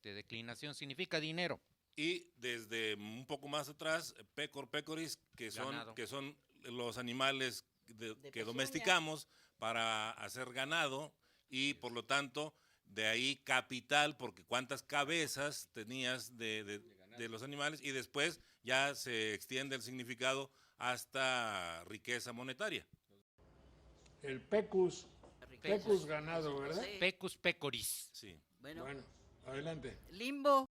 declinación, significa dinero. Y desde un poco más atrás, pecor pecoris, Ganado. que son los animales que pezuña. domesticamos para hacer ganado, y por lo tanto de ahí capital, porque cuántas cabezas tenías de los animales, y después ya se extiende el significado hasta riqueza monetaria. el pecus, Riquezas. pecus ganado, ¿verdad? Sí. Pecus pecoris. Sí. Bueno, Bueno, adelante. limbo.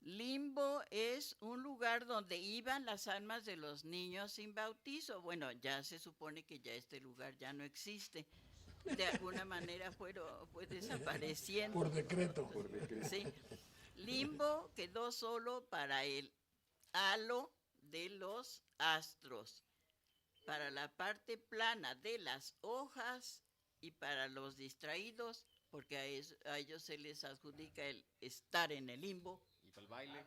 Limbo es un lugar donde iban las almas de los niños sin bautizo. Bueno, ya se supone que ya este lugar ya no existe. De alguna manera fue desapareciendo. Por decreto. Por decreto. Sí. Limbo quedó solo para el halo de los astros, para la parte plana de las hojas y para los distraídos, porque a ellos se les adjudica el estar en el limbo. Y para el baile.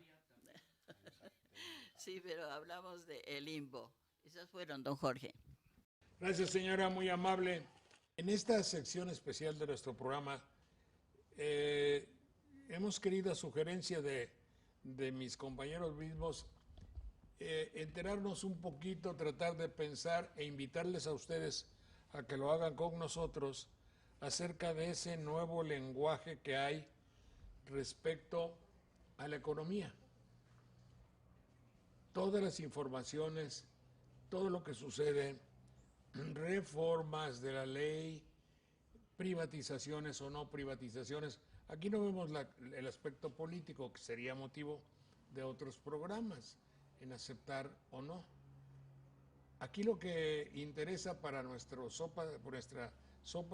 Sí, pero hablamos de el limbo. Esas fueron, don Jorge. Gracias, señora, muy amable. En esta sección especial de nuestro programa, hemos querido, a sugerencia de mis compañeros mismos, enterarnos un poquito, tratar de pensar e invitarles a ustedes a que lo hagan con nosotros acerca de ese nuevo lenguaje que hay respecto a la economía. Todas las informaciones, todo lo que sucede, reformas de la ley, privatizaciones o no privatizaciones. Aquí no vemos el aspecto político, que sería motivo de otros programas, en aceptar o no. Aquí lo que interesa para nuestra sopa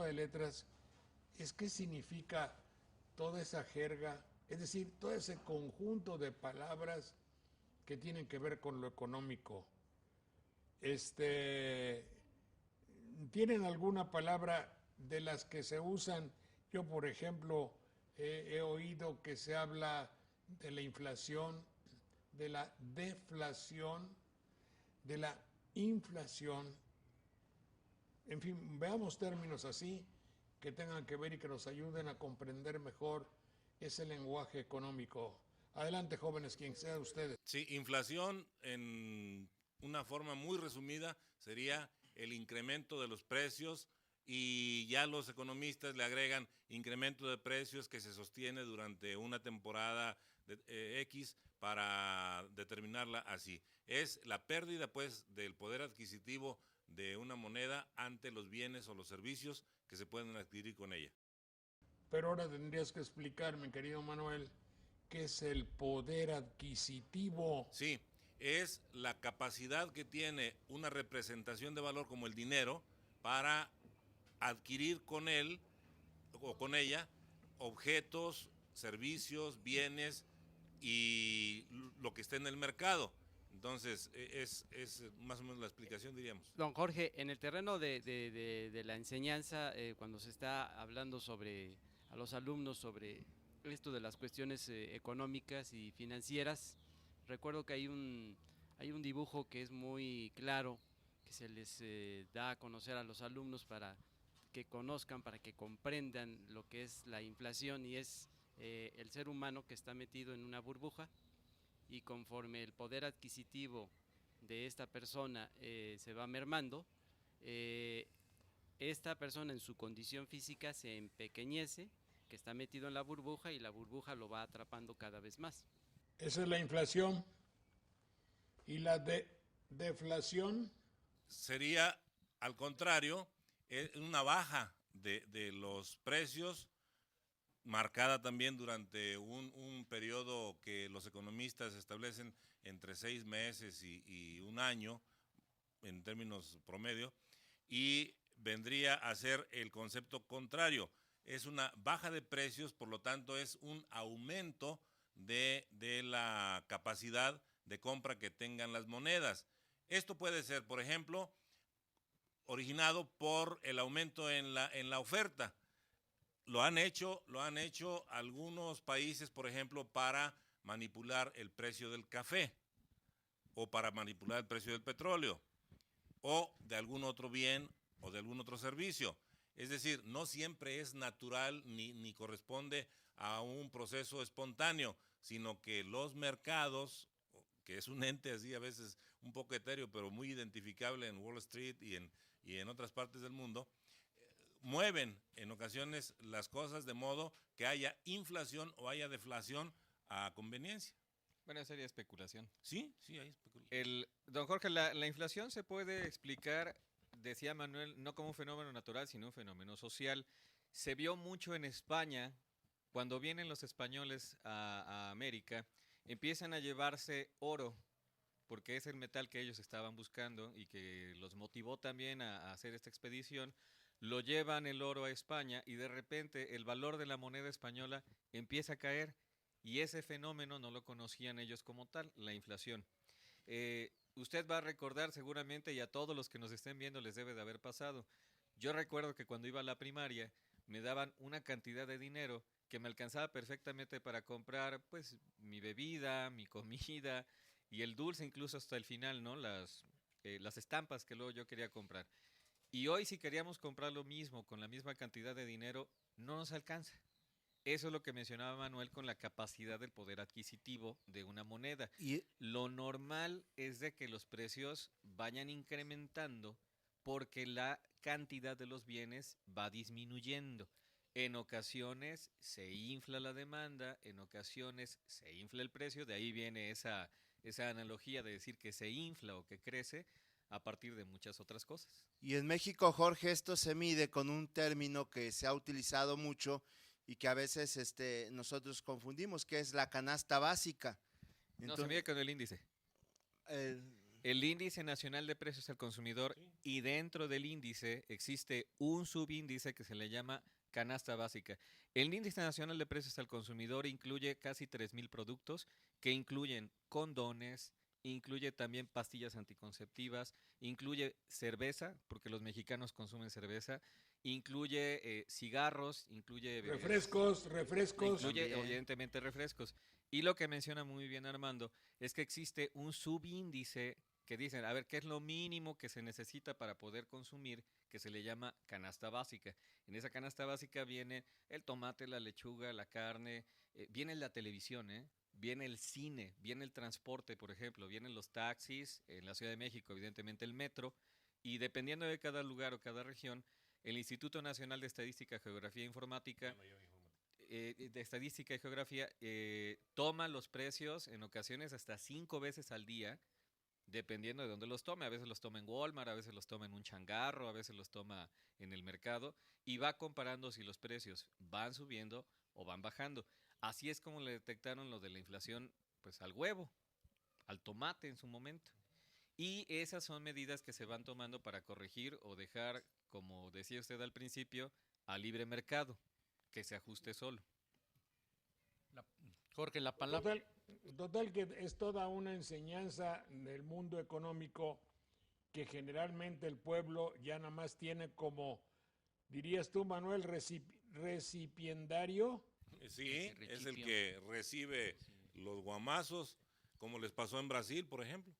de letras es qué significa toda esa jerga, es decir, todo ese conjunto de palabras que tienen que ver con lo económico. ¿Tienen alguna palabra de las que se usan? Yo, por ejemplo, he oído que se habla de la inflación, de la deflación, de la inflación. En fin, veamos términos así que tengan que ver y que nos ayuden a comprender mejor ese lenguaje económico. Adelante, jóvenes, quien sea ustedes. Sí, inflación en una forma muy resumida sería el incremento de los precios, y ya los economistas le agregan incremento de precios que se sostiene durante una temporada X para determinarla así. Es la pérdida, pues, del poder adquisitivo de una moneda ante los bienes o los servicios que se pueden adquirir con ella. Pero ahora tendrías que explicarme, querido Manuel, ¿qué es el poder adquisitivo? Sí, es la capacidad que tiene una representación de valor como el dinero para adquirir con él o con ella objetos, servicios, bienes y lo que esté en el mercado. Entonces, es más o menos la explicación, diríamos. Don Jorge, en el terreno de la enseñanza, cuando se está hablando a los alumnos sobre esto de las cuestiones económicas y financieras, recuerdo que hay un dibujo que es muy claro, que se les da a conocer a los alumnos para que conozcan, para que comprendan lo que es la inflación, y es el ser humano que está metido en una burbuja, y conforme el poder adquisitivo de esta persona se va mermando, esta persona en su condición física se empequeñece, que está metido en la burbuja, y la burbuja lo va atrapando cada vez más. Esa es la inflación. ¿Y la deflación? Sería, al contrario, una baja de los precios, marcada también durante un periodo que los economistas establecen entre 6 meses y un año, en términos promedio, y vendría a ser el concepto contrario. Es una baja de precios, por lo tanto es un aumento de la capacidad de compra que tengan las monedas. Esto puede ser, por ejemplo, originado por el aumento en la oferta. Lo han hecho algunos países, por ejemplo, para manipular el precio del café, o para manipular el precio del petróleo, o de algún otro bien o de algún otro servicio. Es decir, no siempre es natural ni corresponde a un proceso espontáneo, sino que los mercados, que es un ente así a veces un poco etéreo, pero muy identificable en Wall Street y en otras partes del mundo, mueven en ocasiones las cosas de modo que haya inflación o haya deflación a conveniencia. Bueno, sería especulación. Sí, hay especulación. Don Jorge, la inflación se puede explicar, decía Manuel, no como un fenómeno natural, sino un fenómeno social. Se vio mucho en España, cuando vienen los españoles a América, empiezan a llevarse oro, porque es el metal que ellos estaban buscando y que los motivó también a hacer esta expedición. Lo llevan el oro a España y de repente el valor de la moneda española empieza a caer, y ese fenómeno no lo conocían ellos como tal, la inflación. Usted va a recordar seguramente, y a todos los que nos estén viendo les debe de haber pasado. Yo recuerdo que cuando iba a la primaria me daban una cantidad de dinero que me alcanzaba perfectamente para comprar pues mi bebida, mi comida y el dulce incluso hasta el final, ¿no? Las estampas que luego yo quería comprar. Y hoy si queríamos comprar lo mismo con la misma cantidad de dinero, no nos alcanza. Eso es lo que mencionaba Manuel con la capacidad del poder adquisitivo de una moneda. Y lo normal es de que los precios vayan incrementando porque la cantidad de los bienes va disminuyendo. En ocasiones se infla la demanda, en ocasiones se infla el precio, de ahí viene esa analogía de decir que se infla o que crece a partir de muchas otras cosas. Y en México, Jorge, esto se mide con un término que se ha utilizado mucho y que a veces nosotros confundimos, que es la canasta básica. Entonces, no, se mide con el índice. El índice nacional de precios al consumidor, sí. Y dentro del índice existe un subíndice que se le llama canasta básica. El Índice Nacional de Precios al Consumidor incluye casi 3,000 productos que incluyen condones, incluye también pastillas anticonceptivas, incluye cerveza, porque los mexicanos consumen cerveza, incluye cigarros, incluye refrescos, incluye También. evidentemente refrescos. Y lo que menciona muy bien Armando es que existe un subíndice que dicen, a ver, ¿qué es lo mínimo que se necesita para poder consumir? Que se le llama canasta básica. En esa canasta básica viene el tomate, la lechuga, la carne, viene la televisión, viene el cine, viene el transporte, por ejemplo, vienen los taxis, en la Ciudad de México, evidentemente el metro, y dependiendo de cada lugar o cada región, el Instituto Nacional de Estadística, Geografía e Informática de Estadística y Geografía toma los precios en ocasiones hasta 5 veces al día, dependiendo de dónde los tome. A veces los toma en Walmart, a veces los toma en un changarro, a veces los toma en el mercado y va comparando si los precios van subiendo o van bajando. Así es como le detectaron lo de la inflación pues al huevo, al tomate en su momento. Y esas son medidas que se van tomando para corregir o dejar, como decía usted al principio, a libre mercado, que se ajuste solo. Jorge, la palabra. Total que es toda una enseñanza del mundo económico que generalmente el pueblo ya nada más tiene como, dirías tú, Manuel, recipiendario. Sí, es el que recibe los guamazos, como les pasó en Brasil, por ejemplo.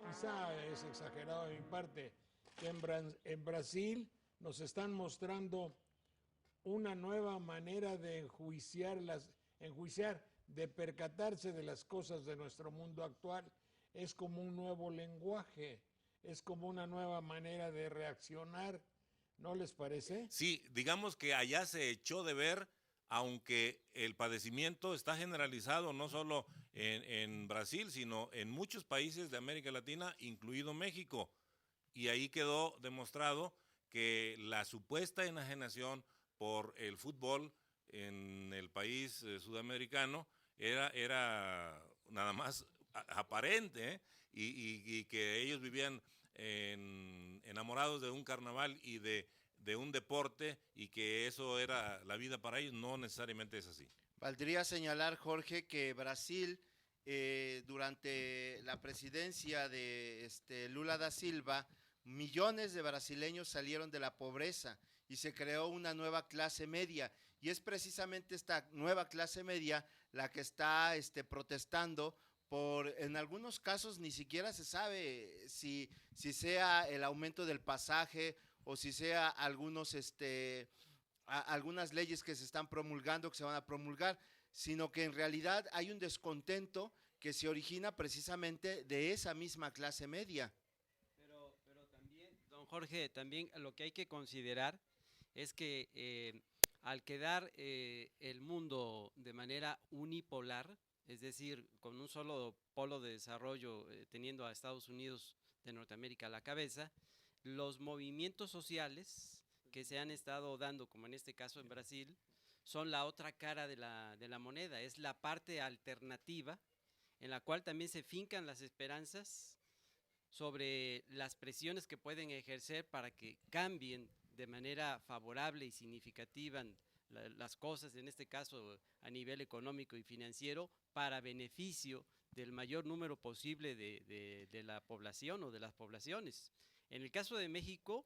Quizá es exagerado de mi parte, que en Brasil nos están mostrando una nueva manera de enjuiciar, de percatarse de las cosas de nuestro mundo actual. Es como un nuevo lenguaje, es como una nueva manera de reaccionar, ¿no les parece? Sí, digamos que allá se echó de ver, aunque el padecimiento está generalizado no solo en Brasil, sino en muchos países de América Latina, incluido México. Y ahí quedó demostrado que la supuesta enajenación por el fútbol en el país sudamericano era nada más aparente, y que ellos vivían enamorados de un carnaval y de un deporte, y que eso era la vida para ellos. No necesariamente es así. Valdría señalar, Jorge, que Brasil, durante la presidencia de Lula da Silva, millones de brasileños salieron de la pobreza y se creó una nueva clase media. Y es precisamente esta nueva clase media la que está protestando por, en algunos casos ni siquiera se sabe si sea el aumento del pasaje o si sea algunas leyes que se están promulgando, que se van a promulgar, sino que en realidad hay un descontento que se origina precisamente de esa misma clase media. Pero también, don Jorge, también lo que hay que considerar es que al quedar el mundo de manera unipolar, es decir, con un solo polo de desarrollo, teniendo a Estados Unidos de Norteamérica a la cabeza, los movimientos sociales que se han estado dando, como en este caso en Brasil, son la otra cara de la moneda, es la parte alternativa en la cual también se fincan las esperanzas sobre las presiones que pueden ejercer para que cambien de manera favorable y significativa las cosas, en este caso a nivel económico y financiero, para beneficio del mayor número posible de la población o de las poblaciones. En el caso de México,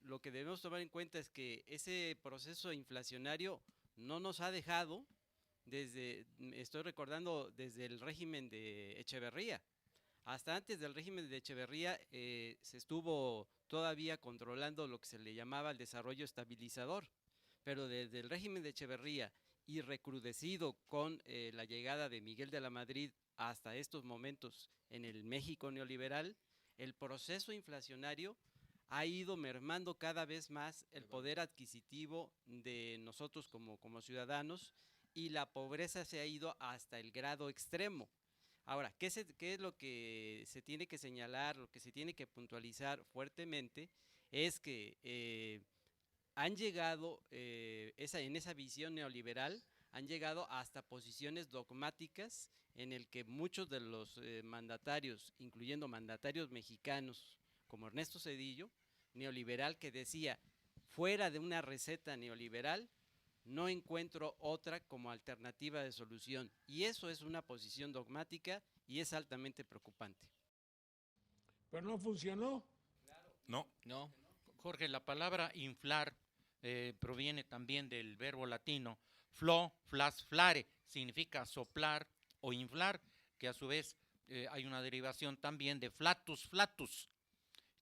lo que debemos tomar en cuenta es que ese proceso inflacionario no nos ha dejado estoy recordando desde el régimen de Echeverría. Hasta antes del régimen de Echeverría se estuvo todavía controlando lo que se le llamaba el desarrollo estabilizador, pero desde el régimen de Echeverría y recrudecido con la llegada de Miguel de la Madrid hasta estos momentos en el México neoliberal, el proceso inflacionario ha ido mermando cada vez más el poder adquisitivo de nosotros como ciudadanos, y la pobreza se ha ido hasta el grado extremo. Ahora, ¿qué es lo que se tiene que señalar, lo que se tiene que puntualizar fuertemente? Es que han llegado, en esa visión neoliberal, han llegado hasta posiciones dogmáticas en el que muchos de los mandatarios, incluyendo mandatarios mexicanos como Ernesto Zedillo, neoliberal, que decía, fuera de una receta neoliberal, no encuentro otra como alternativa de solución. Y eso es una posición dogmática y es altamente preocupante. Pero no funcionó. No. No, Jorge, la palabra inflar proviene también del verbo latino flo, flas, flare, significa soplar o inflar, que a su vez hay una derivación también de flatus, flatus,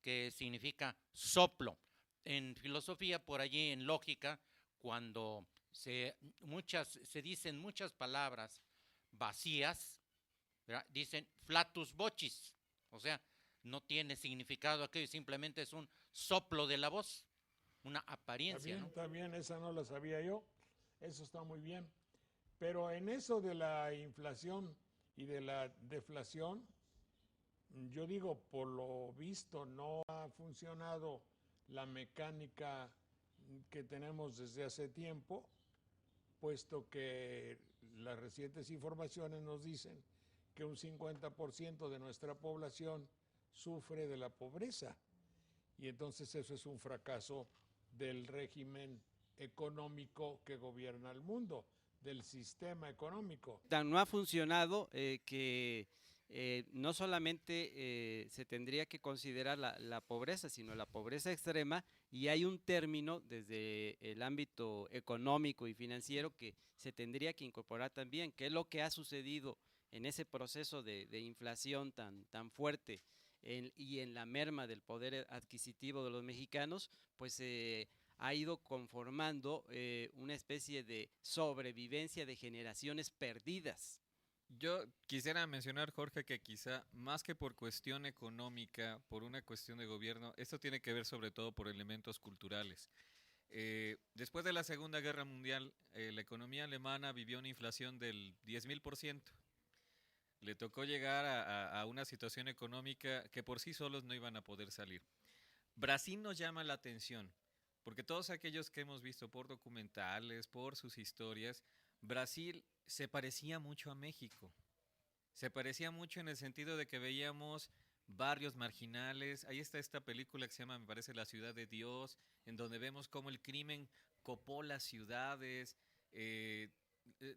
que significa soplo. En filosofía, por allí en lógica, cuando se dicen muchas palabras vacías, ¿verdad? Dicen flatus vocis, o sea, no tiene significado aquello, simplemente es un soplo de la voz, una apariencia. Está bien, esa no la sabía yo, eso está muy bien. Pero en eso de la inflación y de la deflación, yo digo, por lo visto no ha funcionado la mecánica que tenemos desde hace tiempo, puesto que las recientes informaciones nos dicen que un 50% de nuestra población sufre de la pobreza. Y entonces eso es un fracaso del régimen económico que gobierna el mundo, del sistema económico. No ha funcionado que no solamente se tendría que considerar la pobreza, sino la pobreza extrema, y hay un término desde el ámbito económico y financiero que se tendría que incorporar también, que es lo que ha sucedido en ese proceso de inflación tan fuerte y en la merma del poder adquisitivo de los mexicanos, pues ha ido conformando una especie de sobrevivencia de generaciones perdidas. Yo quisiera mencionar, Jorge, que quizá más que por cuestión económica, por una cuestión de gobierno, esto tiene que ver sobre todo por elementos culturales. Después de la Segunda Guerra Mundial, la economía alemana vivió una inflación del 10,000%. Le tocó llegar a una situación económica que por sí solos no iban a poder salir. Brasil nos llama la atención, porque todos aquellos que hemos visto por documentales, por sus historias, Brasil se parecía mucho a México. Se parecía mucho en el sentido de que veíamos barrios marginales. Ahí está esta película que se llama, me parece, La Ciudad de Dios, en donde vemos cómo el crimen copó las ciudades.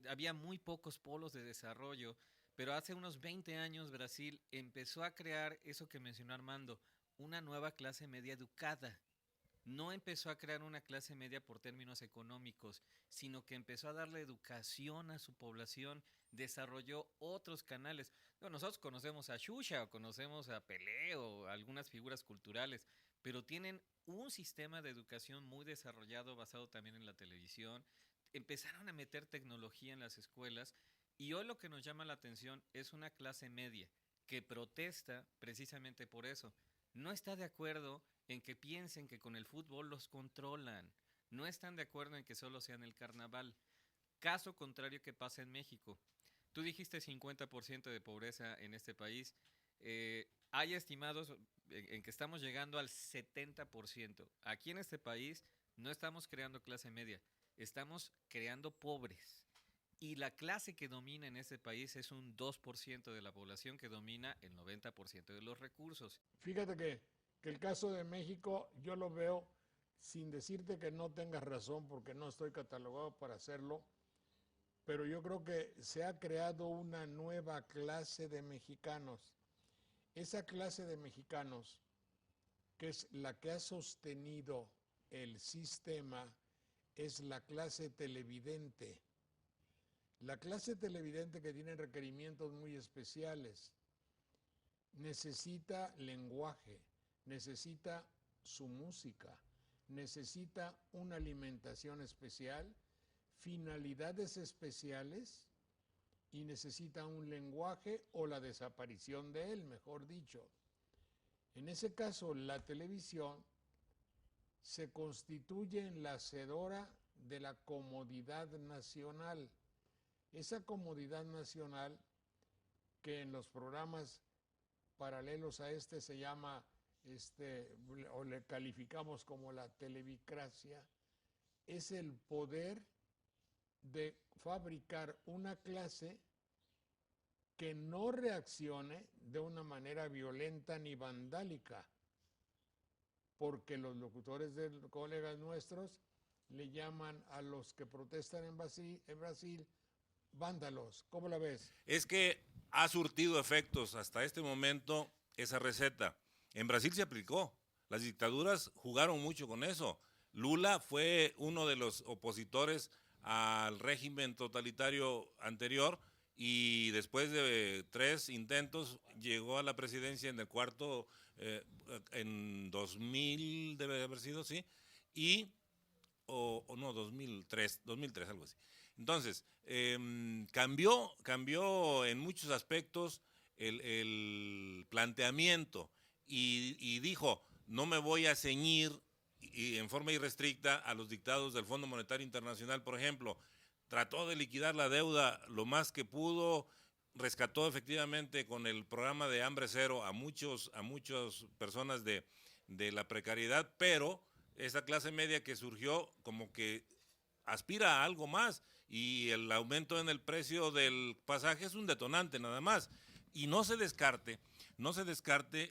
Había muy pocos polos de desarrollo, pero hace unos 20 años Brasil empezó a crear eso que mencionó Armando, una nueva clase media educada. No empezó a crear una clase media por términos económicos, sino que empezó a darle educación a su población, desarrolló otros canales. Bueno, nosotros conocemos a Xuxa o conocemos a Pelé o algunas figuras culturales, pero tienen un sistema de educación muy desarrollado basado también en la televisión. Empezaron a meter tecnología en las escuelas y hoy lo que nos llama la atención es una clase media que protesta precisamente por eso. No está de acuerdo en que piensen que con el fútbol los controlan. No están de acuerdo en que solo sean el carnaval. Caso contrario que pasa en México. Tú dijiste 50% de pobreza en este país. Hay estimados en que estamos llegando al 70%. Aquí en este país no estamos creando clase media, estamos creando pobres. Y la clase que domina en este país es un 2% de la población que domina el 90% de los recursos. Fíjate que el caso de México yo lo veo, sin decirte que no tengas razón, porque no estoy catalogado para hacerlo, pero yo creo que se ha creado una nueva clase de mexicanos. Esa clase de mexicanos, que es la que ha sostenido el sistema, es la clase televidente. La clase televidente que tiene requerimientos muy especiales. Necesita lenguaje, necesita su música, necesita una alimentación especial, finalidades especiales y necesita un lenguaje o la desaparición de él, mejor dicho. En ese caso, la televisión se constituye en la hacedora de la comodidad nacional. Esa comodidad nacional que en los programas paralelos a este se llama, o le calificamos como la televicracia, es el poder de fabricar una clase que no reaccione de una manera violenta ni vandálica, porque los locutores de colegas nuestros le llaman a los que protestan en Brasil vándalos. ¿Cómo la ves? Es que ha surtido efectos hasta este momento esa receta. En Brasil se aplicó. Las dictaduras jugaron mucho con eso. Lula fue uno de los opositores al régimen totalitario anterior y después de 3 intentos llegó a la presidencia en el cuarto, en 2000 debe haber sido, sí, o no, 2003, algo así. Entonces, cambió en muchos aspectos el planteamiento y dijo, no me voy a ceñir y en forma irrestricta a los dictados del Fondo Monetario Internacional, por ejemplo. Trató de liquidar la deuda lo más que pudo, rescató efectivamente con el programa de Hambre Cero a muchas personas de la precariedad, pero esa clase media que surgió como que aspira a algo más y el aumento en el precio del pasaje es un detonante nada más. Y no se descarte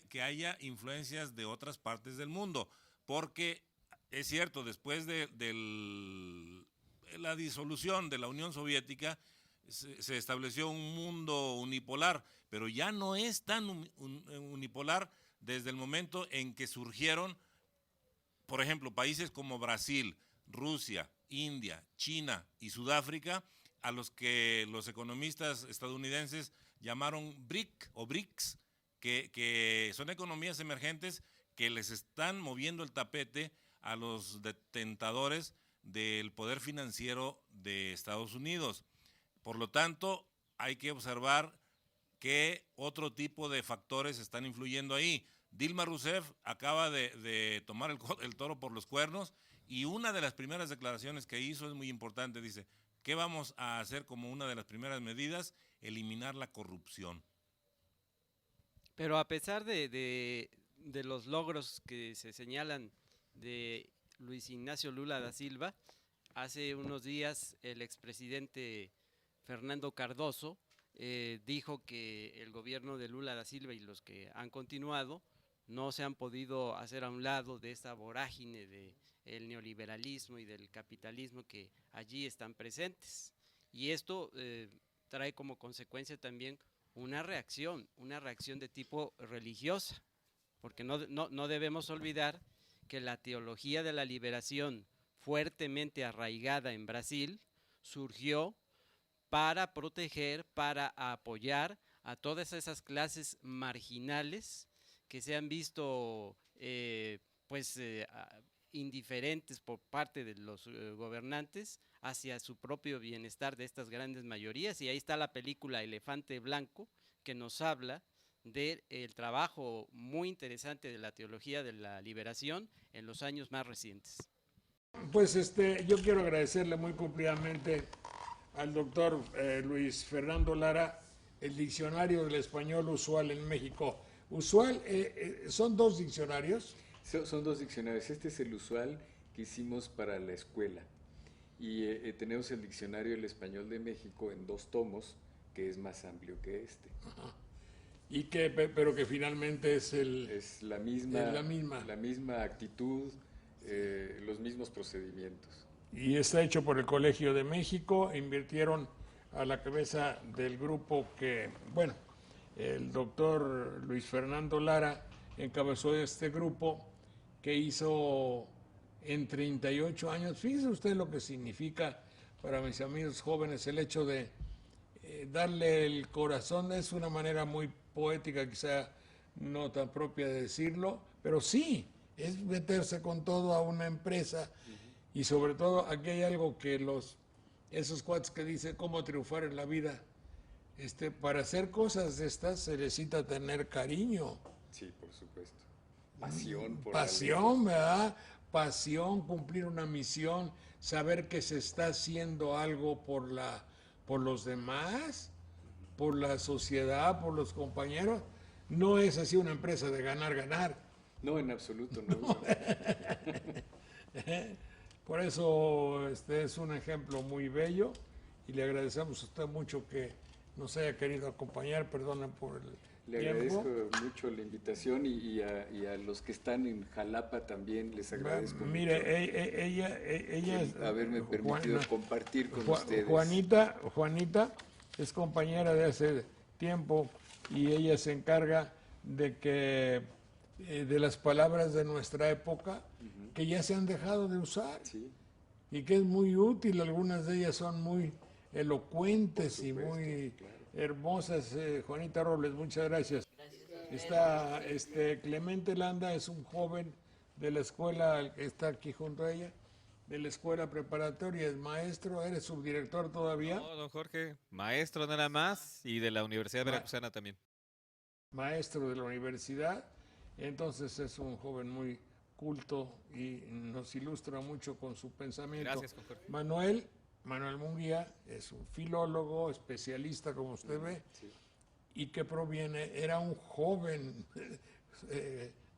que haya influencias de otras partes del mundo, porque es cierto, después de la disolución de la Unión Soviética se estableció un mundo unipolar, pero ya no es tan unipolar desde el momento en que surgieron, por ejemplo, países como Brasil, Rusia, India, China y Sudáfrica, a los que los economistas estadounidenses llamaron BRIC o BRICS, que son economías emergentes que les están moviendo el tapete a los detentadores del poder financiero de Estados Unidos. Por lo tanto, hay que observar qué otro tipo de factores están influyendo ahí. Dilma Rousseff acaba de tomar el toro por los cuernos y una de las primeras declaraciones que hizo es muy importante. Dice, ¿qué vamos a hacer como una de las primeras medidas? Eliminar la corrupción. Pero a pesar de los logros que se señalan de Luis Ignacio Lula da Silva, hace unos días el expresidente Fernando Cardoso dijo que el gobierno de Lula da Silva y los que han continuado no se han podido hacer a un lado de esta vorágine del neoliberalismo y del capitalismo que allí están presentes. Y esto trae como consecuencia también una reacción de tipo religiosa, porque no debemos olvidar que la teología de la liberación fuertemente arraigada en Brasil surgió para proteger, para apoyar a todas esas clases marginales que se han visto indiferentes por parte de los gobernantes hacia su propio bienestar de estas grandes mayorías. Y ahí está la película Elefante Blanco, que nos habla del trabajo muy interesante de la teología de la liberación en los años más recientes. Pues yo quiero agradecerle muy cumplidamente al doctor Luis Fernando Lara el diccionario del español usual en México. Usual, ¿son 2 diccionarios? Son 2 diccionarios. Este es el usual que hicimos para la escuela. Y tenemos el diccionario del español de México en 2 tomos, que es más amplio que este. Ajá. Pero que finalmente es la misma actitud, los mismos procedimientos. Y está hecho por el Colegio de México, invirtieron a la cabeza del grupo que, bueno, el doctor Luis Fernando Lara encabezó este grupo que hizo en 38 años. Fíjese usted lo que significa para mis amigos jóvenes el hecho de darle el corazón. Es una manera muy poética, quizá no tan propia de decirlo, pero sí, es meterse con todo a una empresa. Y sobre todo aquí hay algo que esos cuates que dicen cómo triunfar en la vida, para hacer cosas de estas se necesita tener cariño. Sí, por supuesto. Pasión por Pasión, ¿verdad? Pasión, cumplir una misión, saber que se está haciendo algo por los demás, por la sociedad, por los compañeros. No es así una empresa de ganar. No, en absoluto, no. Por eso es un ejemplo muy bello y le agradecemos a usted mucho que nos haya querido acompañar. Perdonen por el Le tiempo. agradezco mucho la invitación y a los que están en Jalapa también les agradezco Mire, mucho ella es haberme permitido compartir con ustedes. Juanita es compañera de hace tiempo y ella se encarga de que de las palabras de nuestra época que ya se han dejado de usar Sí, y que es muy útil. Algunas de ellas son muy elocuentes y muy hermosas. Juanita Robles, muchas gracias. Está Clemente Landa, es un joven de la escuela que está aquí junto a ella, de la escuela preparatoria, es maestro. ¿Eres subdirector todavía? No, don Jorge, maestro nada más y de la Universidad Veracruzana también. Maestro de la universidad, entonces es un joven muy culto y nos ilustra mucho con su pensamiento. Gracias, don Jorge. Manuel Munguía es un filólogo, especialista, como usted ve, y que era un joven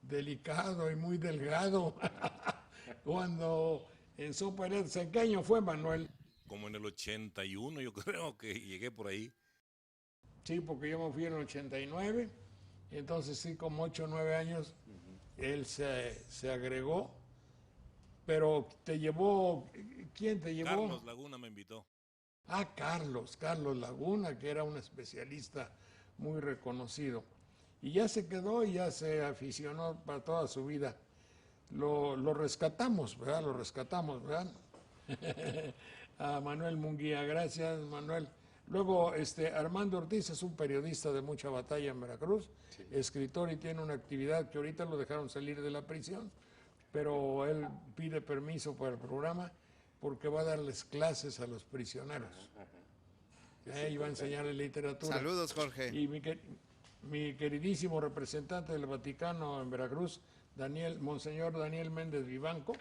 delicado y muy delgado cuando en Sopa de Letras. ¿En qué año fue, Manuel? Como en el 81, yo creo que llegué por ahí. Sí, porque yo me fui en el 89, entonces sí, como 8 o 9 años, él se agregó, pero te llevó, ¿quién te llevó? Carlos Laguna me invitó. Ah, Carlos Laguna, que era un especialista muy reconocido. Y ya se quedó y ya se aficionó para toda su vida. Lo rescatamos, ¿verdad? A Manuel Munguía, gracias, Manuel. Luego, Armando Ortiz es un periodista de mucha batalla en Veracruz, escritor, y tiene una actividad que ahorita lo dejaron salir de la prisión, pero él pide permiso para el programa porque va a darles clases a los prisioneros. Y va a enseñarles literatura. Saludos, Jorge. Y mi queridísimo representante del Vaticano en Veracruz, Monseñor Daniel Méndez Vivanco,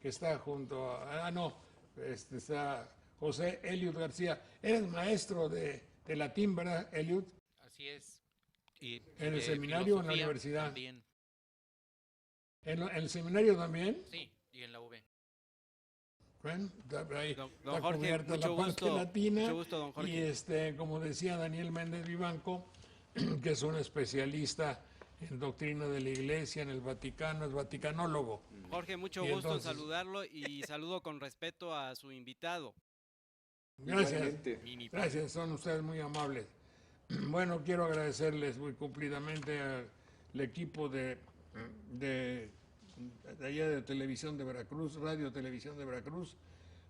que está junto a... está José Eliud García. Eres maestro de latín, ¿verdad, Eliud? Así es. Y ¿En el de seminario o en la filosofía universidad? También. ¿En el seminario también? Sí, y en la UB. Bueno, ahí Don está Jorge, cubierta la mucho parte gusto, latina. mucho gusto, don Jorge. Y como decía Daniel Méndez Vivanco, que es un especialista en doctrina de la Iglesia, en el Vaticano, es vaticanólogo. Jorge, mucho Y gusto en entonces- saludarlo y saludo con respeto a su invitado. Gracias. Igualmente. Gracias, son ustedes muy amables. Bueno, quiero agradecerles muy cumplidamente al equipo de allá de Televisión de Veracruz, Radio Televisión de Veracruz,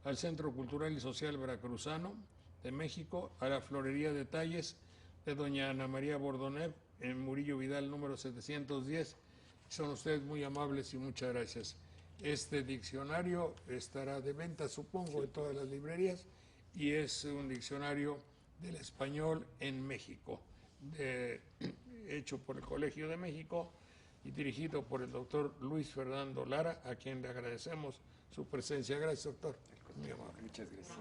al Centro Cultural y Social Veracruzano de México, a la Florería Detalles de doña Ana María Bordonev en Murillo Vidal número 710. Son ustedes muy amables y muchas gracias. Este diccionario estará de venta, supongo, en todas las librerías, y es un diccionario del español en México, hecho por el Colegio de México y dirigido por el doctor Luis Fernando Lara, a quien le agradecemos su presencia. Gracias, doctor. Muy amable. Muchas gracias.